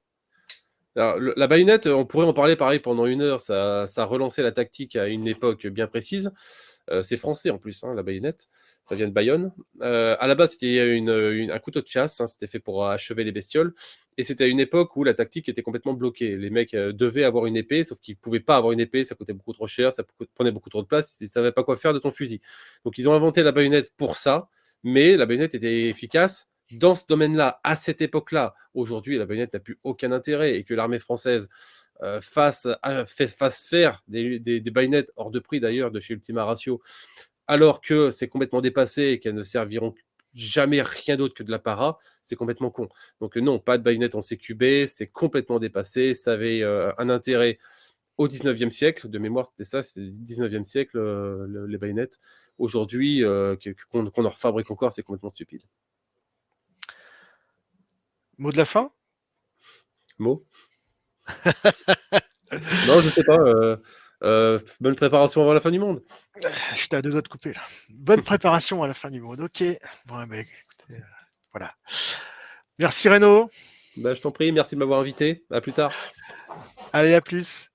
Alors, la baïonnette, on pourrait en parler pareil pendant 1 heure. Ça relançait la tactique à une époque bien précise. C'est français en plus, hein, la baïonnette. Ça vient de Bayonne. À la base, c'était un couteau de chasse. Hein, c'était fait pour achever les bestioles. Et c'était à une époque où la tactique était complètement bloquée. Les mecs devaient avoir une épée, sauf qu'ils ne pouvaient pas avoir une épée. Ça coûtait beaucoup trop cher, ça prenait beaucoup trop de place. Ils ne savaient pas quoi faire de ton fusil. Donc, ils ont inventé la baïonnette pour ça. Mais la baïonnette était efficace dans ce domaine-là, à cette époque-là. Aujourd'hui, la baïonnette n'a plus aucun intérêt et que l'armée française fasse faire des baïonnettes hors de prix d'ailleurs de chez Ultima Ratio, alors que c'est complètement dépassé et qu'elles ne serviront jamais rien d'autre que de la para, c'est complètement con. Donc non, pas de baïonnette en CQB, c'est complètement dépassé, ça avait un intérêt au 19e siècle, de mémoire c'était ça, c'était le 19e siècle, les baïonnettes. Aujourd'hui, qu'on en refabrique encore, c'est complètement stupide. Mot de la fin? Mot? Non, je sais pas. Bonne préparation avant la fin du monde. J'étais à 2 doigts de couper là. Bonne préparation à la fin du monde. Ok. Bon, eh ben, écoutez, voilà. Merci Reno. Bah, je t'en prie, merci de m'avoir invité. À plus tard. Allez, à plus.